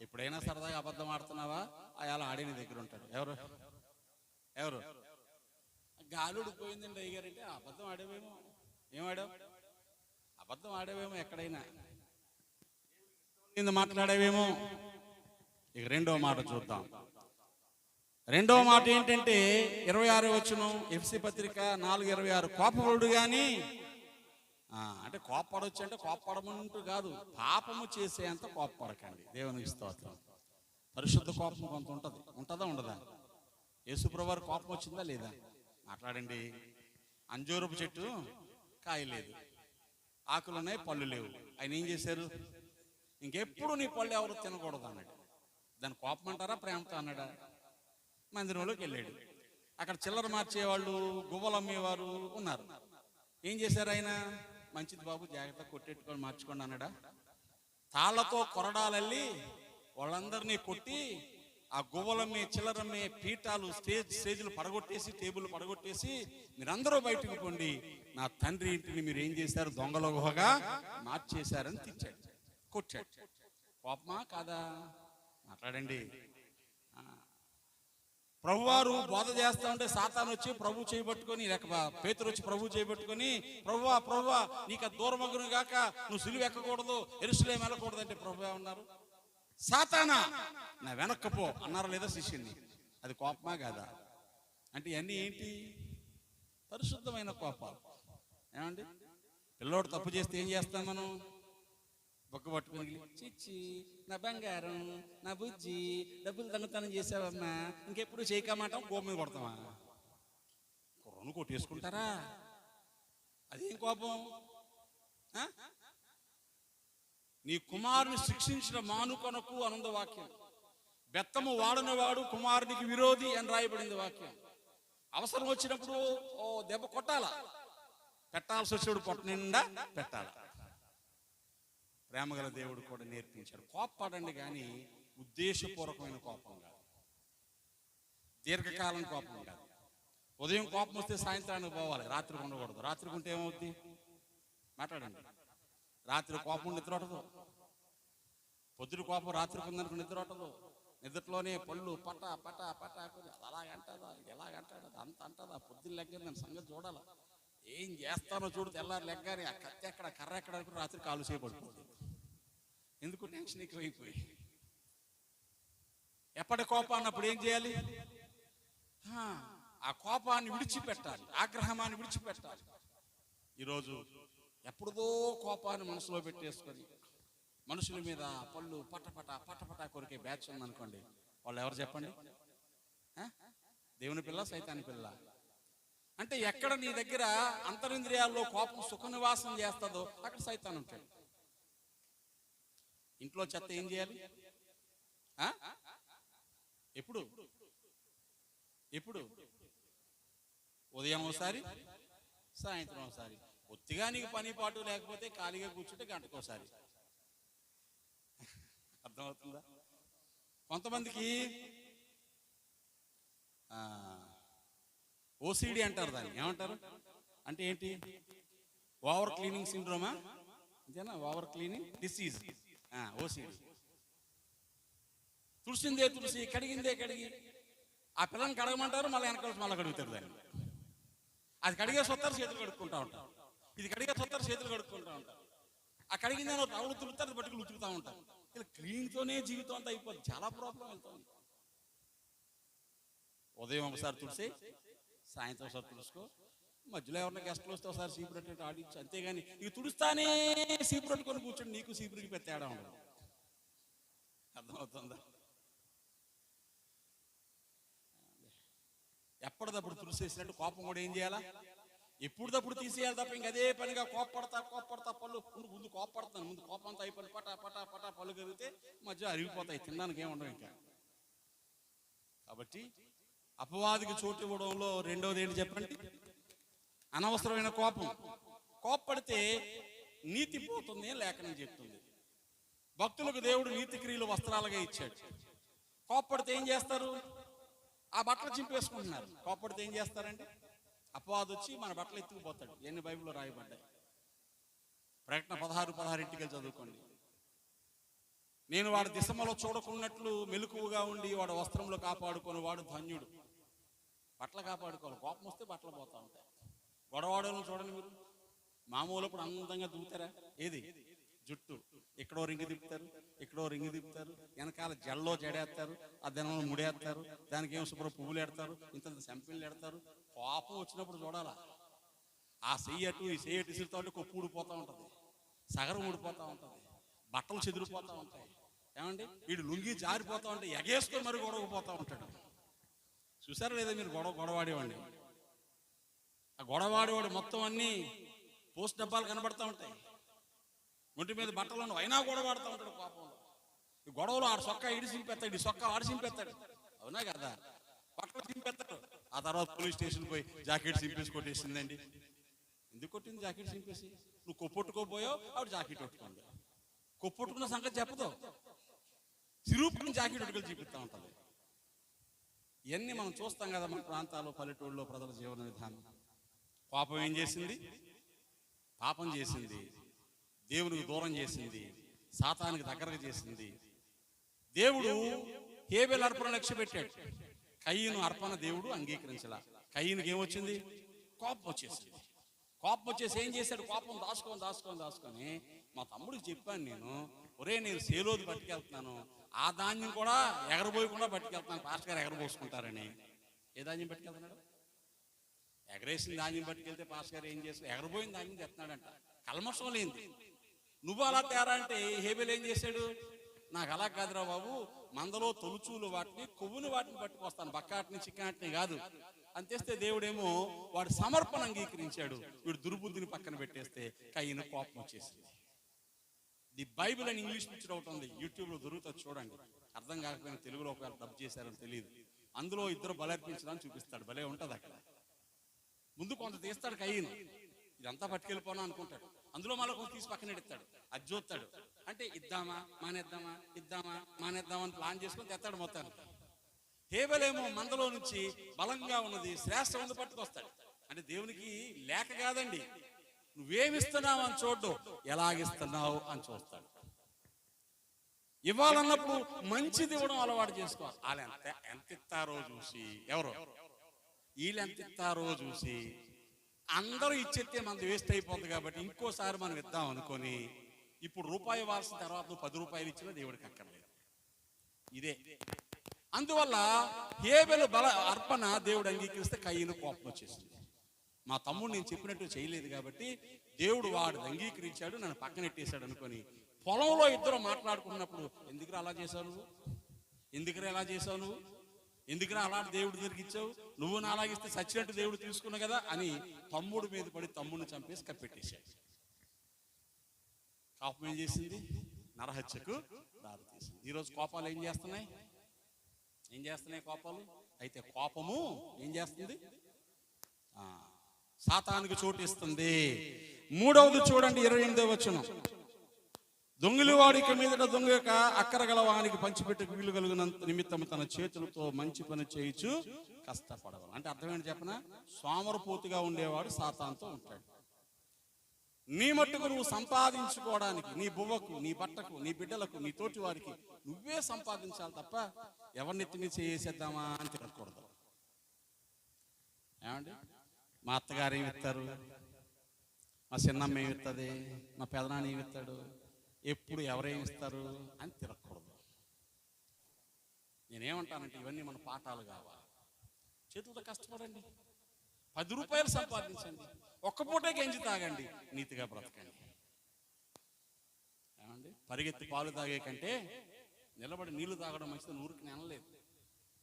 ఎప్పుడైనా సరదాగా అబద్ధం ఆడుతున్నావా? అలా ఆడిన దగ్గర ఉంటాడు. ఎవరు ఎవరు గాలి ఉడిపోయిందండి అయ్యారంటే అబద్ధం ఆడేవేమో. ఏమాడావు? అబద్ధం ఆడేవేమో. ఎక్కడైనా మాట్లాడేవేమో. ఇక రెండో మాట చూద్దాం. రెండో మాట ఏంటంటే 26వ వచనం, ఎఫ్సి పత్రిక 4:26, కోపపడు గాని, అంటే కోపపడవచ్చు అంటే కోపపడమంటూ కాదు, పాపము చేసేంత కోపపడకండి. దేవునికి స్తోత్రం. పరిశుద్ధ కోపం కొంత ఉంటుందా ఉండదా? యేసుప్రభువారి కోపం వచ్చిందా లేదా? మాట్లాడండి. అంజూరపు చెట్టు కాయ లేదు, ఆకులున్నాయి, పళ్ళు లేవు. ఆయన ఏం చేశారు? ఇంకెప్పుడు నీ పళ్ళు ఎవరు తినకూడదు అన్నాడు. దాని కోపం అంటారా ప్రేమతో అన్నాడా? మందిరంలోకి వెళ్ళాడు. అక్కడ చిల్లర మార్చేవాళ్ళు, గువ్వలు అమ్మేవారు ఉన్నారు. ఏం చేశారు ఆయన? మంచిది బాబు, జాగ్రత్తగా కొట్టెట్టుకొని మార్చుకోండి అన్నాడా? తాళ్లతో కొరడాలల్లి వాళ్ళందరినీ కొట్టి ఆ గువ్వలమ్మే, చిల్లరమ్మే పీఠాలు, స్టేజ్లు పడగొట్టేసి, టేబుల్ పడగొట్టేసి, మీరందరూ బయటకు పోండి, నా తండ్రి ఇంటిని మీరు ఏం చేశారు? దొంగల గుహగా మార్చేశారని తిట్టాడు, కొట్టాడు. కోపమా కాదా? మాట్లాడండి. ప్రభువారు బోధ చేస్తా ఉంటే సాతాను వచ్చి ప్రభు చేయబట్టుకొని, లేక పేతురు వచ్చి ప్రభు చేయబట్టుకొని, ప్రభువా నీకు దూరమగును గాక, నువ్వు సిలువ ఎక్కకూడదు, యెరూషలేము వెళ్ళకూడదు అంటే ప్రభు ఏమన్నారు? సాతానా నా వెనక్కపో అన్నారా లేదా శిష్యుని? అది కోపమా కాదా? అంటే ఇవన్నీ ఏంటి? పరిశుద్ధమైన కోపాలు. ఏమండి? పిల్లోడు తప్పు చేస్తే ఏం చేస్తాం మనం? బొక్క పట్టుకుని, చిచ్చి నా బంగారం, నా బుజ్జి, డబ్బులు దొంగతనం చేసావమ్మా, ఇంకెప్పుడు చేయకమాటం, కోపం మీద కొడతామా? కుర్రను కొట్టేసుకుంటారా? అదేం కోపం? నీ కుమారుని శిక్షించిన మానుకొనకు అనుంద వాక్యం. బెత్తము వాడని వాడు కుమారునికి విరోధి అని రాయబడింది వాక్యం. అవసరం వచ్చినప్పుడు ఓ దెబ్బ కొట్టాలా, పెట్టాల్సి వచ్చేప్పుడు పొట్ట నిండా పెట్టాలి. ప్రేమగల దేవుడు కూడా నేర్పించాడు. కోప్పడండి కానీ ఉద్దేశపూర్వకమైన కోపం కాదు, దీర్ఘకాలం కోపం కాదు. ఉదయం కోపం వస్తే సాయంత్రానికి పోవాలి, రాత్రికి ఉండకూడదు. రాత్రికి ఉంటే ఏమవుద్ది? మాట్లాడండి. రాత్రి కోపం నిద్ర పట్టదు, పొద్దున కోపం రాత్రికి ఉందనుకో నిద్ర పట్టదు. నిద్రలోనే పళ్ళు పట పట పట అలాగంటదా, ఎలాగంటాడు, అంత అంటదా, పొద్దున్న లెగ్గని నేను సంగతి చూడాలా, ఏం చేస్తానో చూడు. తెల్లారి లెగ్గాని ఆ కత్తి ఎక్కడ కర్ర ఎక్కడ అనుకుని రాత్రి కాలు చేయబడుతుంది. ఎందుకు? టెన్షన్ ఎక్కువైపోయి. ఎప్పటి కోపాన్ని అప్పుడు ఏం చేయాలి? ఆ కోపాన్ని విడిచిపెట్టాలి, ఆగ్రహాన్ని విడిచిపెట్టాలి. ఈరోజు ఎప్పుడుదో కోపాన్ని మనసులో పెట్టేసుకొని మనుషుల మీద పళ్ళు పట్టపట పట్టపట కొరికే బ్యాచ్ ఉందనుకోండి, వాళ్ళు ఎవరు చెప్పండి? దేవుని పిల్ల, సైతాని పిల్ల. అంటే ఎక్కడ నీ దగ్గర అంతరింద్రియాల్లో కోపం సుఖ నివాసం చేస్తుందో అక్కడ సైతాన్ ఉంటాడు. ఇంట్లో చెత్త ఏం చేయాలి? ఎప్పుడు ఎప్పుడు? ఉదయం ఒకసారి, సాయంత్రం ఒకసారి. ఒత్తిగా నీకు పని పాటు లేకపోతే ఖాళీగా కూర్చుంటే గంటకోసారి. అర్థమవుతుందా? కొంతమందికి ఓసిడి అంటారు. దాన్ని ఏమంటారు అంటే ఏంటి? ఓవర్ క్లీనింగ్ సిండ్రోమా, అంతేనా? Over cleaning disease, OCD. తుడిసిందే తుడిసి, కడిగిందే కడిగి, ఆ పిల్లని కడగమంటారు, మళ్ళీ వెనకాల మళ్ళీ కడుగుతారు దాన్ని. అది కడిగే సొత్తారు, చేతులు కడుక్కుంటా ఉంటారు. ఇది కడిగే సొత్తారు, చేతులు కడుక్కుంటా ఉంటారు. ఆ కడిగిందే రౌలు తుడుతారు, బట్టుకులు ఉతుకుతూ ఉంటారు. ఇలా క్లీన్తోనే జీవితం అంతా అయిపోతుంది. చాలా ప్రాబ్లం వెళ్తుంది. ఉదయం ఒకసారి తుడిసి, సాయంత్రం ఒకసారి తుడుచుకో, మధ్యలో ఎవరైనా గెస్టులు వస్తే ఒకసారి సీపురెట్ ఆడించు. అంతేగాని ఇక తుడుస్తానే సీపు పెట్టుకొని కూర్చొని నీకు సీపురికి పెద్ద తేడా ఉండదు. అర్థమవుతుందా? ఎప్పటిదప్పుడు తుడిసేసినట్టు కోపం కూడా ఏం చేయాలా? ఎప్పుడుదప్పుడు తీసేయాలి తప్ప ఇంక అదే పనిగా కోప్పడతా పళ్ళు ముందు కోప్పడతాను, ముందు కోపం అంతా అయిపోయి పటా పటా పటా పళ్ళు కరిగితే మధ్య అరిగిపోతాయి, తినడానికి ఏముండవు ఇంకా. కాబట్టి అపవాదికి చోటు ఇవ్వడంలో రెండవది ఏంటి చెప్పండి? అనవసరమైన కోపం. కోప్పడితే నీతి పోతుంది లేఖనం చెప్తుంది. భక్తులకు దేవుడు నీతి క్రియలు వస్త్రాలుగా ఇచ్చాడు. కోప్పడితే ఏం చేస్తారు? ఆ బట్టలు చింపేసుకుంటున్నారు. కోప్పడితే ఏం చేస్తారంటే అపవాది వచ్చి మన బట్టలు ఎత్తుకుపోతాడు. ఎన్ని బైబిల్లో రాయబడ్డాయి? ప్రకటన 16:16 ఇంటికి చదువుకోండి. నేను వాడి దిశమలో చూడకున్నట్లు మెలకువగా ఉండి వాడు వస్త్రంలో కాపాడుకొని వాడు ధన్యుడు. బట్టలు కాపాడుకోవాలి. కోపం వస్తే బట్టలు పోతా ఉంటాయి. గొడవాడలను చూడండి మీరు. మామూలు ఇప్పుడు అందంగా దువ్వుతారా? ఏది? జుట్టు ఇక్కడో రింగు తిప్పుతారు, ఇక్కడో రింగు తిప్పుతారు, వెనకాల జల్లో జడేస్తారు, ఆ దినంలో ముడేస్తారు, దానికి ఏమో శుభ్ర పువ్వులు ఎడతారు, ఇంత సెంపిళ్ళు ఎడతారు. కోపం వచ్చినప్పుడు చూడాలా, ఆ చెయ్యటు ఈ చెయ్యటు ఇసురుతా ఉంటే కొప్పు ఊడిపోతూ ఉంటుంది, సగరం ఊడిపోతూ ఉంటుంది, బట్టలు చెదిరిపోతూ ఉంటాయి. ఏమండి? వీడు లుంగి జారిపోతూ ఉంటే ఎగేసుకొని మరి గొడవపోతూ ఉంటాడు. చూసారా లేదా మీరు? గొడవాడేవాడిని. ఆ గొడవాడేవాడు మొత్తం అన్ని పోస్ట్ డబ్బాలు కనబడతా ఉంటాయి. ఒంటి మీద బట్టలను అయినా గొడవాడుతూ ఉంటాడు కోపంలో. ఈ గొడవలో ఆడు సొక్క ఇడి సింపెత్తాడు, ఈ సొక్క ఆడు సింపెత్తాడు. అవునా కదా? బట్టలు సింపెత్తాడు. ఆ తర్వాత పోలీస్ స్టేషన్ పోయి జాకెట్ సింపేసి కొట్టేసిందండి. ఎందుకు కొట్టింది జాకెట్ సింపేసి? నువ్వు కొప్పొట్టుకోపోయావు, ఆవిడ జాకెట్ కొట్టుకోండి. కొప్పొట్టుకున్న సంగతి చెప్పదు, సిరూపుని జాకెట్ కొట్టుకొని చూపిస్తూ ఉంటుంది. ఇవన్నీ మనం చూస్తాం కదా మన ప్రాంతాల్లో, పల్లెటూళ్ళలో ప్రజల జీవన విధానం. కోపం ఏం చేసింది? పాపం చేసింది, దేవునికి దూరం చేసింది, సాతానికి దగ్గరగా చేసింది. దేవుడు హేబెల్ అర్పణ లక్ష్య పెట్టాడు. కయ్యను అర్పణ దేవుడు అంగీకరించలా. కయ్యనుకి ఏమొచ్చింది? కోపం వచ్చేసింది. కోపం వచ్చేసి ఏం చేశాడు? కోపం దాచుకొని మా తమ్ముడికి చెప్పాను నేను, నేను సేలోది పట్టుకెళ్తున్నాను, ఆ ధాన్యం కూడా ఎగరబోయకుండా పట్టుకెళ్తున్నాను, పాస్టర్ గారు ఎగరబోసుకుంటారని. ఏ ధాన్యం పట్టుకెళ్తున్నాడు? ఎగరేసిన ధాన్యం పట్టుకెళ్తే పాస్టర్ గారు ఏం చేస్తాడు? ఎగరబోయిన ధాన్యం తెస్తున్నాడంట. కల్మషం లేనిది. నువ్వు అలా తేరా అంటే హేబెల్ ఏం చేశాడు? నాకు అలా కాదురా బాబు, మందలో తొలుచూలు వాటిని, కొవ్వుని వాటిని పట్టుకొస్తాను, బక్కాటిని చిక్కాటిని కాదు అని తెస్తే దేవుడేమో వాడు సమర్పణ అంగీకరించాడు. వీడు దుర్బుద్ధిని పక్కన పెట్టేస్తే కయ్యను కోపం వచ్చేసింది. ది బైబిల్ అని ఇంగ్లీష్ పిక్చర్ ఒకటి ఉంది, యూట్యూబ్లో దొరుకుతుంది, చూడండి. అర్థం కాకపోయినా తెలుగులో ఒకవేళ డబ్ చేశారని తెలియదు. అందులో ఇద్దరు బలర్పించడానికి చూపిస్తాడు. భలే ఉంటుంది అక్కడ. ముందు కొంత తీస్తాడు కయ్యను, ఇదంతా పట్టుకెళ్ళిపోనా అనుకుంటాడు. అందులో మళ్ళీ కొంత తీసి పక్కన ఎడతాడు, అది చూస్తాడు. అంటే ఇద్దామా మానేద్దామా, ఇద్దామా మానేద్దామా అని ప్లాన్ చేసుకొని తెస్తాడు మొత్తానికి. హేబెలేమో మందలో నుంచి బలంగా ఉన్నది శ్రేష్టమంది పట్టుకొస్తాడు. అంటే దేవునికి లేక కాదండి, నువ్వేమిస్తున్నావు అని చూడ్డు, ఎలాగిస్తున్నావు అని చూస్తాడు. ఇవ్వాలన్నప్పుడు మంచిది ఇవ్వడం అలవాటు చేసుకోవాలి. వాళ్ళు ఎంత ఇస్తారో చూసి, ఎవరు వీళ్ళు ఎంత ఇస్తారో చూసి అందరూ ఇచ్చేస్తే మనది వేస్ట్ అయిపోతుంది కాబట్టి ఇంకోసారి మనం ఇద్దాం అనుకొని ఇప్పుడు రూపాయి ఇవ్వాల్సిన తర్వాత నువ్వు 10 రూపాయలు ఇచ్చినా దేవుడికి అక్కర్లేదు. ఇదే అందువల్ల హేబెలు బల అర్పణ దేవుడు అంగీకరిస్తే కయ్యను కోపం వచ్చేసింది. మా తమ్ముడు నేను చెప్పినట్టు చేయలేదు కాబట్టి దేవుడు వాడు అంగీకరించాడు, నన్ను పక్కనెట్టేశాడు అనుకొని పొలంలో ఇద్దరు మాట్లాడుకున్నప్పుడు ఎందుకురా అలా చేశావు నువ్వు, ఎందుకురా ఎలా చేసావు నువ్వు, ఎందుకురా అలా దేవుడు దగ్గరికి ఇచ్చావు, నువ్వు నా అలాగిస్తే సచ్చినట్టు దేవుడు తీసుకున్నావు కదా అని తమ్ముడు మీద పడి తమ్ముడిని చంపేసి కప్పెట్టేశాడు. కోపం ఏం చేసింది? నరహత్యకు దారితీసింది. ఈరోజు కోపాలు ఏం చేస్తున్నాయి? కోపాలు. అయితే కోపము ఏం చేస్తుంది? సాతానుకు చోటు ఇస్తుంది. మూడవది చూడండి, 28వ వచనం. దొంగలి వాడికి మీదట దొంగక అక్కర గలవానికి పంచిపెట్టుకు వీలు కలిగినంత నిమిత్తం తన చేతులతో మంచి పని చేయించు కష్టపడవాలి. అంటే అర్థం ఏంటి చెప్పనా? సోమరపోతుగా ఉండేవాడు సాతానుతో ఉంటాడు. నీ మట్టుకు నువ్వు సంపాదించుకోవడానికి, నీ బువ్వకు, నీ బట్టకు, నీ బిడ్డలకు, నీ తోటి వారికి నువ్వే సంపాదించాలి తప్ప ఎవరిని ఎత్తిమి చేసేద్దామా అని తిరగకూడదు. ఏమండి, మా అత్తగారు ఏమి ఇస్తారు, మా చిన్నమ్మ ఏమి ఇస్తుంది, మా పెదనాన్న ఏమి ఇస్తాడు, ఎప్పుడు ఎవరేమి ఇస్తారు అని తిరగకూడదు. నేనేమంటానంటే ఇవన్నీ మన పాఠాలు కావాలి. చేతులతో కష్టపడండి, 10 రూపాయలు సంపాదించండి, ఒక్క పూటే గంజి తాగండి, నీతిగా బ్రతకండి. ఏమండి, పరిగెత్తి పాలు తాగే కంటే నిలబడి నీళ్లు తాగడం మంచిది ఊరికి నెనలేదు.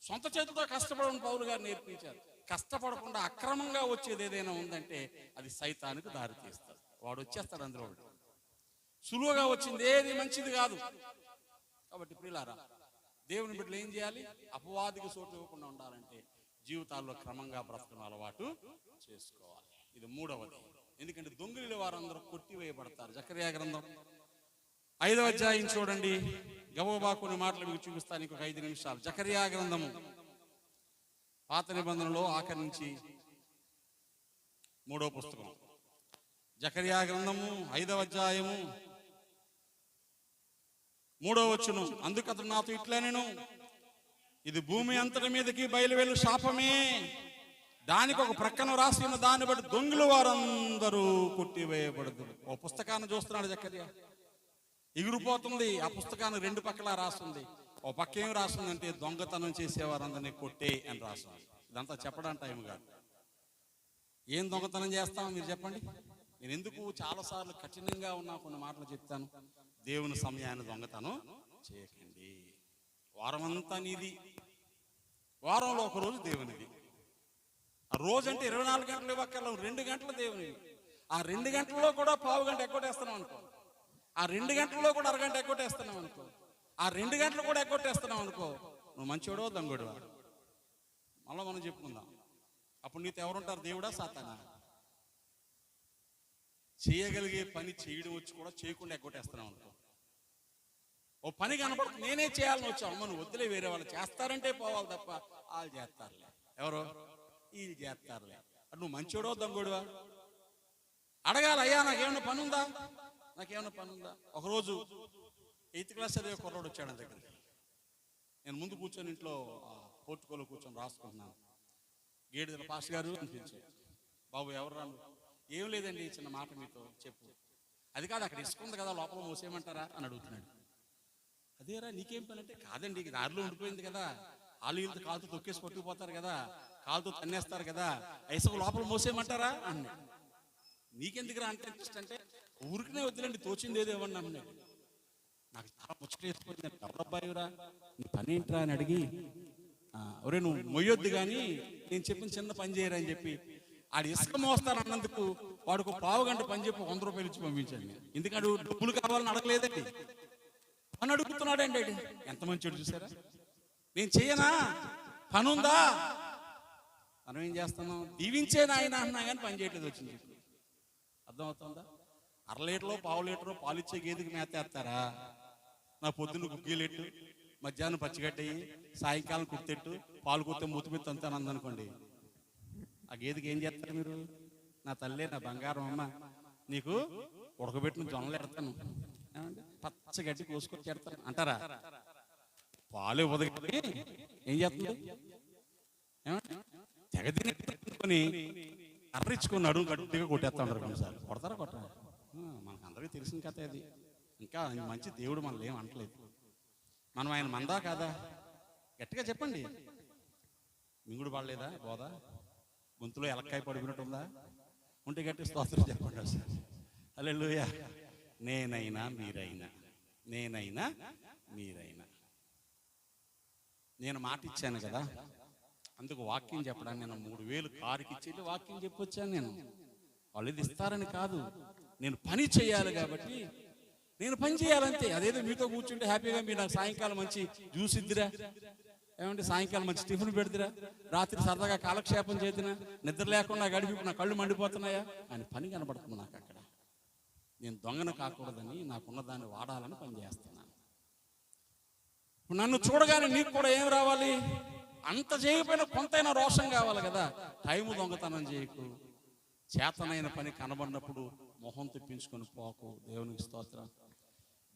సొంత చేతులతో కష్టపడని పౌలు గారు నేర్పించారు. కష్టపడకుండా అక్రమంగా వచ్చేది ఏదైనా ఉందంటే అది సైతానికి దారి తీస్తాడు. వాడు వచ్చేస్తాడు అందులో. సులువుగా వచ్చింది ఏది మంచిది కాదు. కాబట్టి ప్రియులారా, దేవుని బిడ్డలు ఏం చేయాలి? అపవాదికి చోటు ఇవ్వకుండా ఉండాలంటే జీవితాల్లో క్రమంగా బ్రతకడం అలవాటు చేసుకోవాలి. ఇది మూడవది. ఎందుకంటే దొంగలి వారందరూ కొట్టివేయబడతారు. జకర్యా గ్రంథం 5వ అధ్యాయం చూడండి. గబగబా కొన్ని మాటలు మీకు చూపిస్తాను, ఇంకొక 5 నిమిషాలు. జకర్యా గ్రంథము పాత నిబంధనలో ఆఖరి నుంచి 3వ పుస్తకం. జకర్యా గ్రంథము 5వ అధ్యాయము 3వ వచనం. అందుకు అతడు నాతో ఇట్లా, నేను ఇది భూమి అంతటి మీదకి బయలువెళ్ళు శాపమే, దానికి ఒక ప్రక్కన రాసి ఉన్న దాన్ని బట్టి దొంగలు వారందరూ కొట్టివేయబడదు. ఓ పుస్తకాన్ని చూస్తున్నాడు జకర్యా, ఎగిరిపోతుంది. ఆ పుస్తకాన్ని 2 పక్కలా రాస్తుంది. ఓ పక్క ఏం రాస్తుందంటే దొంగతనం చేసేవారందరినీ కొట్టే అని రాస్తుంది. ఇదంతా చెప్పడానికి టైం కాదు. ఏం దొంగతనం చేస్తామో మీరు చెప్పండి. నేను ఎందుకు చాలాసార్లు కఠినంగా ఉన్నా కొన్ని మాటలు చెప్తాను. దేవుని సమయాన్ని దొంగతనం చేయకండి. వారమంతా నీది, వారంలో ఒక రోజు దేవునిది. ఆ రోజు అంటే 24 గంటలు ఇవ్వక్కర్లేదు, 2 గంటలు దేవునివి. ఆ 2 గంటల్లో కూడా పావు గంట ఎగ్గొట్టేస్తున్నాం అనుకో, ఆ 2 గంటల్లో కూడా అరగంట ఎగ్గొట్టేస్తున్నాం అనుకో, ఆ 2 గంటలు కూడా ఎగ్గొట్టేస్తున్నాం అనుకో, నువ్వు మంచోడో దొంగోడువా? మళ్ళీ మనం చెప్పుకుందాం. అప్పుడు నీతో ఎవరుంటారు? దేవుడా సాతానా? చేయగలిగే పని చేయడం వచ్చి కూడా చేయకుండా ఎగ్గొట్టేస్తున్నాం అనుకో. ఓ పని కనపడుతుంది, నేనే చేయాలని వచ్చావు, అమ్మ నువ్వు వద్దులే, వేరే వాళ్ళు చేస్తారంటే పోవాలి తప్ప వాళ్ళు చేస్తారులే, ఎవరో వీళ్ళు చేస్తారులే. నువ్వు మంచోడో దొంగోడువా? అడగాలి, అయ్యా నాకేమన్నా పని ఉందా, నాకేమన్నా పని ఉందా? ఒకరోజు 8th క్లాస్ చదివే కుర్రోడు వచ్చాడు నా దగ్గరికి. నేను ముందు కూర్చొని ఇంట్లో పోర్టుకోలో కూర్చొని రాసుకుంటున్నాను. గేటు దగ్గర పాస్ గారు అనిపించాడు. బాబు ఎవరు రాను? ఏం లేదండి, చిన్న మాట మీతో చెప్పు. అది కాదు, అక్కడ ఇసుకుంది కదా, లోపల మోసేయమంటారా అని అడుగుతున్నాడు. అదేరా నీకేం పని అంటే, కాదండి దారిలో ఉండిపోయింది కదా, వాళ్ళు వీళ్ళతో కాలుతో తొక్కేసి పట్టుకుపోతారు కదా, కాలుతో తన్నేస్తారు కదా, ఇసుక లోపల మోసేయమంటారా అన్నాడు. నీకెందుకురా అంటే ఇంట్రెస్ట్ అంటే, ఊరికనే వద్దులండి, తోచింది ఏదో ఇవ్వండి అన్నాడు. నాకు చాలా ముచ్చట వేసుకుంది. ఎవరబ్బాయిరా నీ పని ఏంట్రా అని అడిగి, ఒరే నువ్వు మొయ్యొద్దు కానీ నేను చెప్పిన చిన్న పని చేయరా అని చెప్పి ఆడు ఇసుక మోస్తాను అన్నందుకు వాడికి పావు గంట పని చెప్పి 100 రూపాయలు ఇచ్చి పంపించాను. ఎందుకంటే డబ్బులు కావాలని అడగలేదండి, అని అడుగుతున్నాడండి. ఎంత మంచోడు చూసారా? నేను చేయనా, పనుందా? మనం ఏం చేస్తున్నాం? దీవించే నాయన అన్నా కానీ పని చేయట్లేదు వచ్చింది. అర్థమవుతుందా? అర లీటరో పావు లీటరో పాలిచ్చే గేదెకి మేతేస్తారా? నా పొద్దున్న గుగ్గీలెట్టు, మధ్యాహ్నం పచ్చిగడ్డయ్యి, సాయంకాలం కుర్తెట్టు, పాలు కుర్తే మూతి మీద తంతాను అందనుకోండి, ఆ గేదెకి ఏం చేస్తారు మీరు? నా తల్లే, నా బంగారం అమ్మ, నీకు ఉడకబెట్టిన జొన్నలు ఎడతాను, పచ్చగడ్డి కోసుకొచ్చి ఎడతాను అంటారా? పాలు ఉదగి ఏం చేస్తుంది? తెగదిని అర్రించుకొని అడుగు గట్టిగా కొట్టేస్తా ఉంటారు కొన్నిసార్లు. కొడతారా కొట్టరా? మనకు అందరికీ తెలిసిన కథ అది. ఇంకా మంచి దేవుడు మనల్ని ఏం అంటలేదు. మనం ఆయన మందా కాదా? గట్టిగా చెప్పండి. మింగుడు పడలేదా? బోదా గొంతులో ఎలక్కాయ పడుకున్నట్టుందా? ఉంటే గట్టి స్తోత్రం చెప్పండి సార్. హల్లెలూయా. నేనైనా మీరైనా, నేనైనా మీరైనా. నేను మాట ఇచ్చాను కదా, అందుకు వాక్యం చెప్పడానికి నేను 3000 కారుకి ఇచ్చి వాక్యం చెప్పొచ్చాను. నేను వాళ్ళు ఇది ఇస్తారని కాదు, నేను పని చేయాలి కాబట్టి నేను పని చేయాలంతే. అదేదో మీతో కూర్చుంటే హ్యాపీగా మీరు నాకు సాయంకాలం మంచి జ్యూస్ ఇద్దిరా, ఏమంటే సాయంకాలం మంచి టిఫిన్ పెడదిరా, రాత్రి సరదాగా కాలక్షేపం చేద్దినా, నిద్ర లేకుండా గడిపి నా కళ్ళు మండిపోతున్నాయా అని పని కనబడుతుంది నాకు అక్కడ. నేను దొంగను కాకూడదని, నాకున్న దాన్ని వాడాలని పని చేస్తున్నాను. ఇప్పుడు నన్ను చూడగానే నీకు కూడా ఏం రావాలి? అంత చేయకపోయినా కొంతైనా రోషం కావాలి కదా. టైము దొంగతనం చేయకు, చేతనైన పని కనబడినప్పుడు మొహం తెప్పించుకొని పోకు. దేవునికి స్తోత్రం.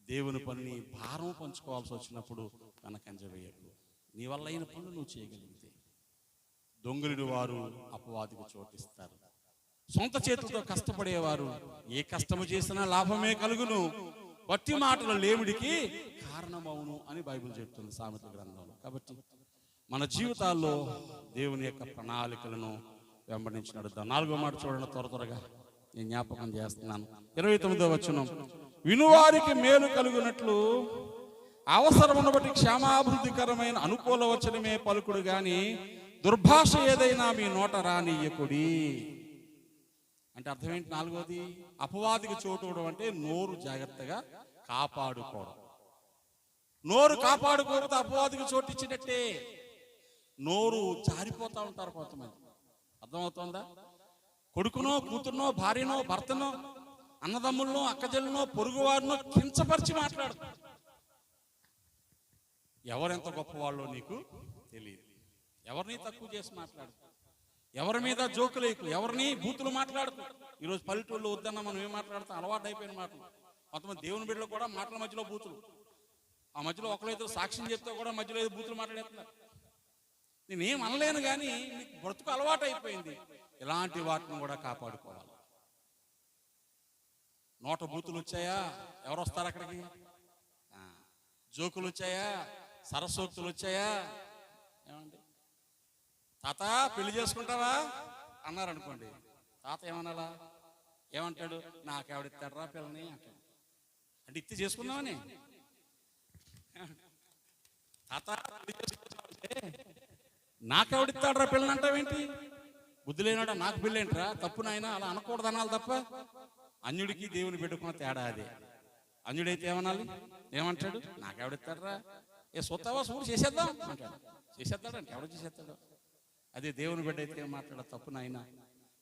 దేవుని పనిని భారం పంచుకోవాల్సి వచ్చినప్పుడు వెనకంజ వేయకు. నీ వల్ల అయిన పనులు నువ్వు చేయగలిగితే. దొంగలుడి వారు అపవాదికి చోటిస్తారు. సొంత చేతులతో కష్టపడేవారు ఏ కష్టము చేసినా లాభమే కలుగును, వట్టి మాటల లేమిడికి కారణమవును అని బైబిల్ చెప్తుంది సామెతల గ్రంథంలో. కాబట్టి మన జీవితాల్లో దేవుని యొక్క ప్రణాళికలను వెంబడించి నడుద్దాం. 4వ మాట చూడండి, త్వరగా నేను జ్ఞాపకం చేస్తున్నాను. 29వ వచనం, వినువారికి మేలు కలుగునట్లు అవసరమును బట్టి క్షేమాభివృద్ధికరమైన అనుకూల వచనమే పలుకుడు గాని దుర్భాష ఏదైనా మీ నోట రానియ్యకుడి. అంటే అర్థం ఏంటి? 4వది, అపవాదికి చోటు అంటే నోరు జాగ్రత్తగా కాపాడుకోవడం. నోరు కాపాడుకోకపోతే అపవాదికి చోటు ఇచ్చినట్టే. నోరు జారిపోతా ఉంటారు కొంతమంది. అర్థమవుతుందా? కొడుకునో కూతురునో భార్యనో భర్తనో అన్నదమ్ములనో అక్కజల్లునో పొరుగువారినో కించపరిచి మాట్లాడుతారు. ఎవరెంత గొప్పవాళ్ళో నీకు తెలియదు. ఎవరిని తక్కువ చేసి మాట్లాడుతారు, ఎవరి మీద జోకులేకు, ఎవరిని బూతులు మాట్లాడుతారు. ఈరోజు పల్లెటూళ్ళు వద్దన్న మనం ఏం మాట్లాడతాం? అలవాటు అయిపోయిన మాటలు. కొంతమంది దేవుని బిడ్డలు కూడా మాటల మధ్యలో బూతులు, ఆ మధ్యలో ఒకరైతే సాక్ష్యం చెప్తే కూడా మధ్యలో ఏదో బూతులు మాట్లాడేస్తున్నారు. నేనేం అనలేను కానీ నీకు బ్రతుకు అలవాటు అయిపోయింది. ఇలాంటి వాటిని కూడా కాపాడుకోవాలి. నోట బూతులు వచ్చాయా, ఎవరు వస్తారు అక్కడికి? జోకులు వచ్చాయా, సరస్వక్తులు వచ్చాయా? ఏమండి, తాత పెళ్లి చేసుకుంటావా అన్నారు అనుకోండి, తాత ఏమనాలా? ఏమంటాడు? నాకెవడిస్తాడు రా పిల్లని అంటాడు. అంటే ఇత్తి చేసుకున్నావని తాత నాకెవడిస్తాడు రా పిల్లని అంటావేంటి? బుద్ధి లేనాడా? నాకు పెళ్ళేంట్రా? తప్పు నాయన, అలా అనకూడదు అనాలి తప్ప. అన్యుడికి దేవుని పెట్టుకున్న తేడా అదే. అన్యుడైతే ఏమనాలి? ఏమంటాడు? నాకెవడిస్తాడరా, ఏ సొత్తవా సూడు చేసేద్దాం అంటాడు. చేసేస్తాడంటే ఎవడు చేసేస్తాడు? అదే దేవుని బిడ్డ అయితే ఏం మాట్లాడ? తప్పు నాయన,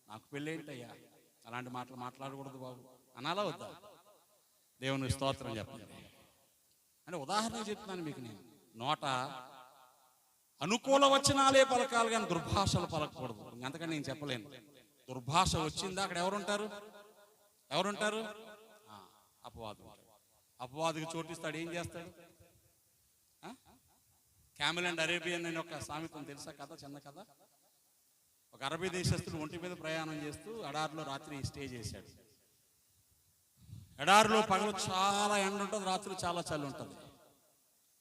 నాకు పెళ్ళేంటయ్యా, అలాంటి మాటలు మాట్లాడకూడదు బాబు అనాలా వద్దా? దేవుని స్తోత్రం చెప్పండి. అంటే ఉదాహరణ చెప్తున్నాను మీకు. నేను నోట అనుకూల వచనాలే పలకాలి కానీ దుర్భాషలు పలకకూడదు. అంతకని నేను చెప్పలేను. దుర్భాష వచ్చిందా అక్కడ ఎవరుంటారు? ఎవరుంటారు? అపవాదు. అపవాదికి చోటిస్తాడు. ఏం చేస్తాడు? క్యామెల్ అండ్ అరేబియన్ అని ఒక సామెతం తెలుసా? కథ, చిన్న కథ. ఒక అరబీ దేశస్తుడు ఒంటి మీద ప్రయాణం చేస్తూ ఎడారిలో రాత్రి స్టే చేశాడు. ఎడారిలో పగలు చాలా ఎండ ఉంటుంది, రాత్రి చాలా చలి ఉంటుంది.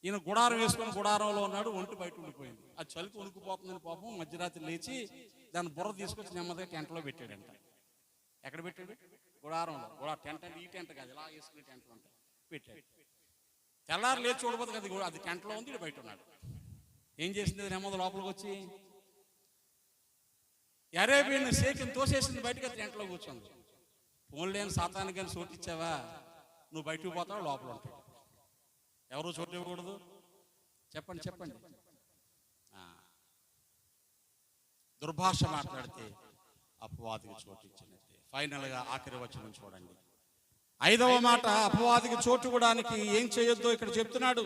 ఈయన గుడారం వేసుకొని గుడారంలో ఉన్నాడు, ఒంటి బయట ఉండిపోయింది. ఆ చలికి ఉనికిపోతుందని పాపం మధ్యరాత్రి లేచి దాన్ని బుర్ర తీసుకొచ్చి నెమ్మదిగా టెంట్లో పెట్టాడంట. ఎక్కడ పెట్టాడు? గుడారంలో. టెంట్ అంటే ఈ టెంట్ కాదు, ఇలా వేసుకునే టెంట్లు ఉంటాయి, పెట్టాడు. తెల్లారు లేచి చూడబోదు కదా, అది టెంట్లో ఉంది, ఇది బయట ఉన్నాడు. ఏం చేసింది? నెమ్మది లోపలికి వచ్చి అరేబియన్ షేక్ని తోసేసింది బయటకి, టెంట్లో కూర్చోంది. ఫోన్ లేని సాతానికి కానీ చోటు ఇచ్చావా, నువ్వు బయటకు పోతావు, లోపల ఉంటావు. ఎవరు చోటు ఇవ్వకూడదు? చెప్పండి చెప్పండి. దుర్భాష మాట్లాడితే అపవాదికి చోటు ఇచ్చినట్టే. ఫైనల్గా ఆఖరి వచనం చూడండి. 5వ మాట, అపవాదికి చోటు ఇవ్వడానికి ఏం చేయొద్దో ఇక్కడ చెప్తున్నాడు.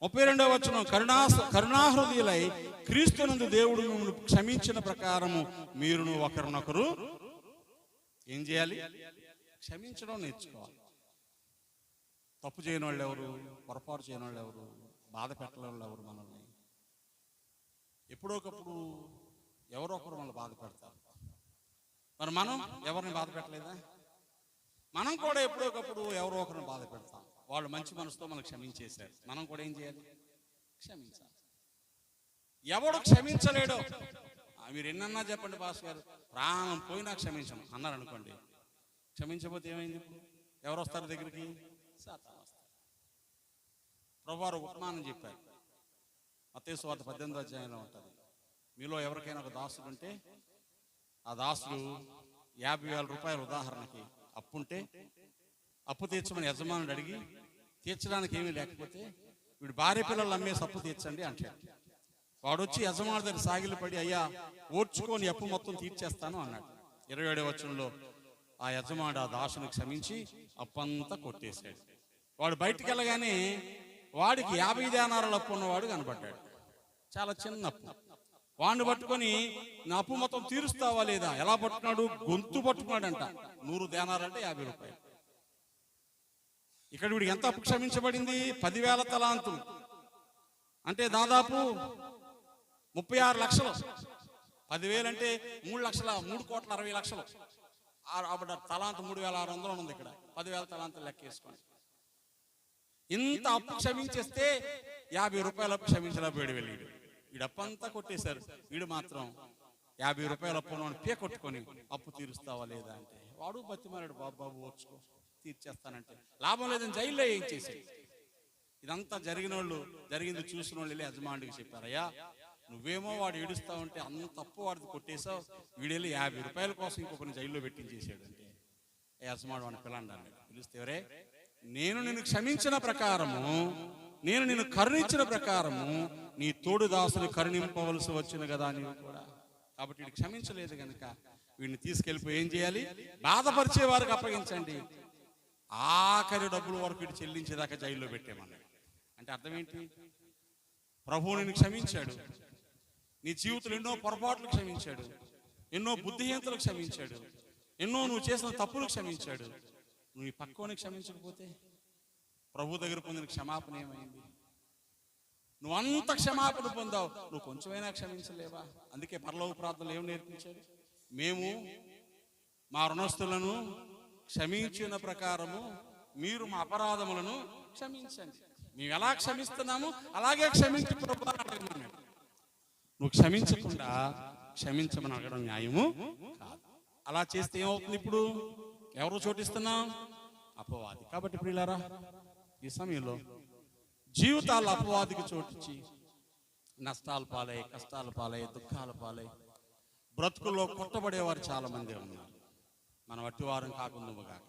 32వ వచనం, కరుణాహృదయులై క్రీస్తునందు దేవుడు మిమ్మల్ని క్షమించిన ప్రకారము మీరును ఒకరినొకరు ఏం చేయాలి? క్షమించడం నేర్చుకోవాలి. తప్పు చేయని వాళ్ళు ఎవరు? పొరపాటు చేయని వాళ్ళు ఎవరు? బాధ పెట్టని వాళ్ళు ఎవరు? మనల్ని ఎప్పుడోకప్పుడు ఎవరో ఒకరు మనల్ని బాధ పెడతారు. మరి మనం ఎవరిని బాధ పెట్టలేదా? మనం కూడా ఎప్పుడోకప్పుడు ఎవరో ఒకరిని బాధ పెడతాం. వాళ్ళు మంచి మనసుతో మనకు క్షమించేశారు, మనం కూడా ఏం చేయాలి? క్షమించాలి. ఎవడు క్షమించలేడో మీరు ఎన్నన్నా చెప్పండి, పాస్ గారు ప్రాణం పోయినా క్షమించను అన్నారు అనుకోండి, క్షమించకపోతే ఏమైంది? ఇప్పుడు ఎవరు వస్తారు దగ్గరికి? సాతాను వస్తారు. ప్రభువారు ఉపమానం చెప్పారు. మత్తయి సువార్త 18వ అధ్యాయంలో ఉంటుంది. మీలో ఎవరికైనా ఒక దాసుడు ఉంటే ఆ దాసుడు 50,000 రూపాయలు ఉదాహరణకి అప్పుంటే అప్పు తీర్చమని యజమానుడు అడిగి తీర్చడానికి ఏమీ లేకపోతే వీడు భార్య పిల్లలు అమ్మేసి అప్పు తీర్చండి అంటాడు. వాడు వచ్చి యజమాని దగ్గర సాగిలపడి, అయ్యా ఓడ్చుకొని అప్పు మొత్తం తీర్చేస్తాను అన్నాడు. 27వ వచనంలో ఆ యజమానుడు ఆ దాసుని క్షమించి అప్పంతా కొట్టేశాడు. వాడు బయటికి వెళ్ళగానే వాడికి 50 దేనారాల అప్పు ఉన్నవాడు కనబడ్డాడు. చాలా చిన్న అప్పు. వాడిని పట్టుకొని నా అప్పు మొత్తం తీరుస్తావా లేదా? ఎలా పట్టుకున్నాడు? గొంతు పట్టుకున్నాడంట. 100 దేనారంటే 50 రూపాయలు. ఇక్కడ వీడికి ఎంత అప్పు క్షమించబడింది? 10,000 తలాంతులు, అంటే దాదాపు 36 లక్షలు. 10,000 అంటే 3,60,00,000. తలాంతు 3,600 ఉంది. ఇక్కడ 10,000 తలాంతులు లెక్క వేసుకోండి. ఇంత అప్పు క్షమించేస్తే 50 రూపాయల అప్పు క్షమించలేకపోయాడు వెళ్ళాడు. వీడు అప్పంతా కొట్టేశారు. వీడు మాత్రం 50 రూపాయల అప్పును పే కొట్టుకొని అప్పు తీరుస్తావా లేదా అంటే వాడు బతిమారాడు, బాబు ఓర్చుకో తీర్చేస్తానంటే లాభం లేదని జైల్లో ఏం చేశాడు. ఇదంతా జరిగింది చూసిన వాళ్ళు వెళ్ళి యజమానుడికి చెప్పారు, అయ్యా నువ్వేమో వాడు ఏడుస్తా ఉంటే అంత తప్పు వాడికి కొట్టేశావు, వీడెళ్ళి 50 రూపాయల కోసం ఇంకొకరిని జైల్లో పెట్టించేసాడు అంటే యజమానుడు వాడిని పిల్లండి అన్నాడు. పిలిస్తే, ఎవరే నేను నిన్ను క్షమించిన ప్రకారము, నేను నిన్ను కరుణించిన ప్రకారము నీ తోడు దాసుని కరుణింపవలసి వచ్చిన కదా నీవు కూడా. కాబట్టి వీడు క్షమించలేదు కనుక వీడిని తీసుకెళ్ళిపోయి ఏం చేయాలి? బాధపరిచే వారికి అప్పగించండి, ఆఖరి డబ్బుల వరకు వీడు చెల్లించేదాకా జైల్లో పెట్టేమన్నాడు. అంటే అర్థం ఏంటి? ప్రభువు నిన్ను క్షమించాడు, నీ జీవితంలో ఎన్నో పొరపాట్లు క్షమించాడు, ఎన్నో బుద్ధిహీనతలు క్షమించాడు, ఎన్నో నువ్వు చేసిన తప్పులు క్షమించాడు. నువ్వు ఈ పక్కని క్షమించకపోతే ప్రభు దగ్గర పొందిన క్షమాపణ ఏమైంది? నువ్వు అంత క్షమాపణ పొందావు, నువ్వు కొంచెమైనా క్షమించలేవా? అందుకే పరలోక ప్రార్థనలు ఏం నేర్పించాడు? మేము మా రుణస్తులను క్షమించిన ప్రకారము మీరు మా అపరాధములను క్షమించండి. మేము ఎలా క్షమిస్తున్నాము అలాగే క్షమించి ప్రభు అడగమన్నాడు. నువ్వు క్షమించకుండా క్షమించమని అడగడం న్యాయము కాదు. అలా చేస్తే ఏమవుతుంది? ఇప్పుడు ఎవరు చోటిస్తున్నాం? అపవాది. కాబట్టి ప్రియులారా, ఈ సమయంలో జీవితాల్లో అపవాదికి చోటిచ్చి నష్టాల పాలై, కష్టాల పాలై, దుఃఖాల పాలై బ్రతుకుల్లో కొట్టబడేవారు చాలా మంది ఉన్నారు. మనం అట్టివారం కాకుందుగాక.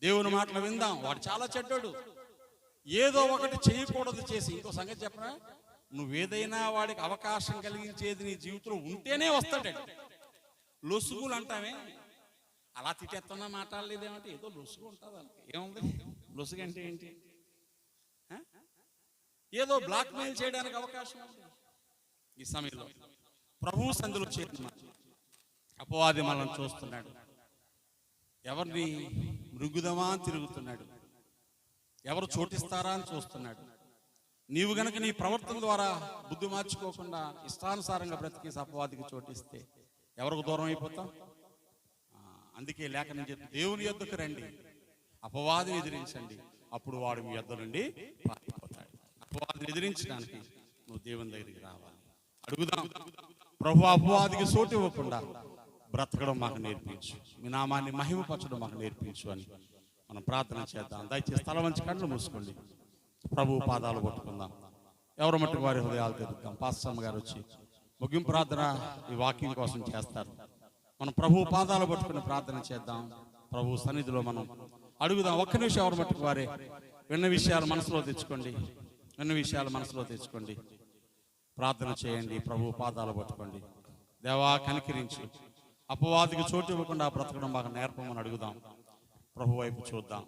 దేవుని మాటలు విందాం. వాడు చాలా చెడ్డోడు, ఏదో ఒకటి చేయకూడదు చేసి. ఇంకో సంగతి చెప్పరా, నువ్వేదైనా వాడికి అవకాశం కలిగించేది నీ జీవితంలో ఉంటేనే వస్తాడు. లొసుగులు అంటామే, అలా తిట్టేస్తున్నా మాట్లాడలేదేమంటే ఏదో లొసుగు ఉంటుంది వాళ్ళకి. ఏముంది లొసుగు అంటే ఏంటి? ఏదో బ్లాక్ మెయిల్ చేయడానికి అవకాశం ఉంది. ఈ సమయంలో ప్రభువు సందులో చేరిన అపవాది మనల్ని చూస్తున్నాడు. ఎవరిని మృగుదమా అని తిరుగుతున్నాడు, ఎవరు చోటిస్తారా అని చూస్తున్నాడు. నీవు గనక నీ ప్రవర్తన ద్వారా బుద్ధి మార్చుకోకుండా ఇష్టానుసారంగా బ్రతికేసి అపవాదికి చోటిస్తే ఎవరికి దూరం అయిపోతాం? అందుకే లేఖనం చెప్తే దేవుని యొద్దకు రండి, అపవాదిని ఎదిరించండి, అప్పుడు వాడు మీ యొద్ద నుండి పారిపోతాడు. అపవాదిని ఎదిరించడానికి నువ్వు దేవుని దగ్గరికి రావాలి. అడుగుదాం, ప్రభు అపవాదికి చోటు ఇవ్వకుండా బ్రతకడం మాకు నేర్పించు, మీ నామాన్ని మహిమపరచడం మాకు నేర్పించు అని మనం ప్రార్థన చేద్దాం. దయచేసి స్థలం మంచి కళ్ళు మూసుకోండి, ప్రభు పాదాలు పట్టుకుందాం. ఎవరు మట్టుకు వారి హృదయాలు తెరుద్దాం. పాస్టమ్మ గారు వచ్చి ముగింపు ప్రార్థన ఈ వాకింగ్ కోసం చేస్తారు. మనం ప్రభు పాదాలు పట్టుకుని ప్రార్థన చేద్దాం. ప్రభు సన్నిధిలో మనం అడుగుదాం. ఒక్క నిమిషం ఎవరు మట్టుకు వారే విన్న విషయాలు మనసులో తెచ్చుకోండి, విన్న విషయాలు మనసులో తెచ్చుకోండి, ప్రార్థన చేయండి, ప్రభు పాదాలు పట్టుకోండి. దేవా కనికరించి అపవాదికి చోటు ఇవ్వకుండా బ్రతకడం మాకు నేర్పమని అడుగుదాం. ప్రభు వైపు చూద్దాం.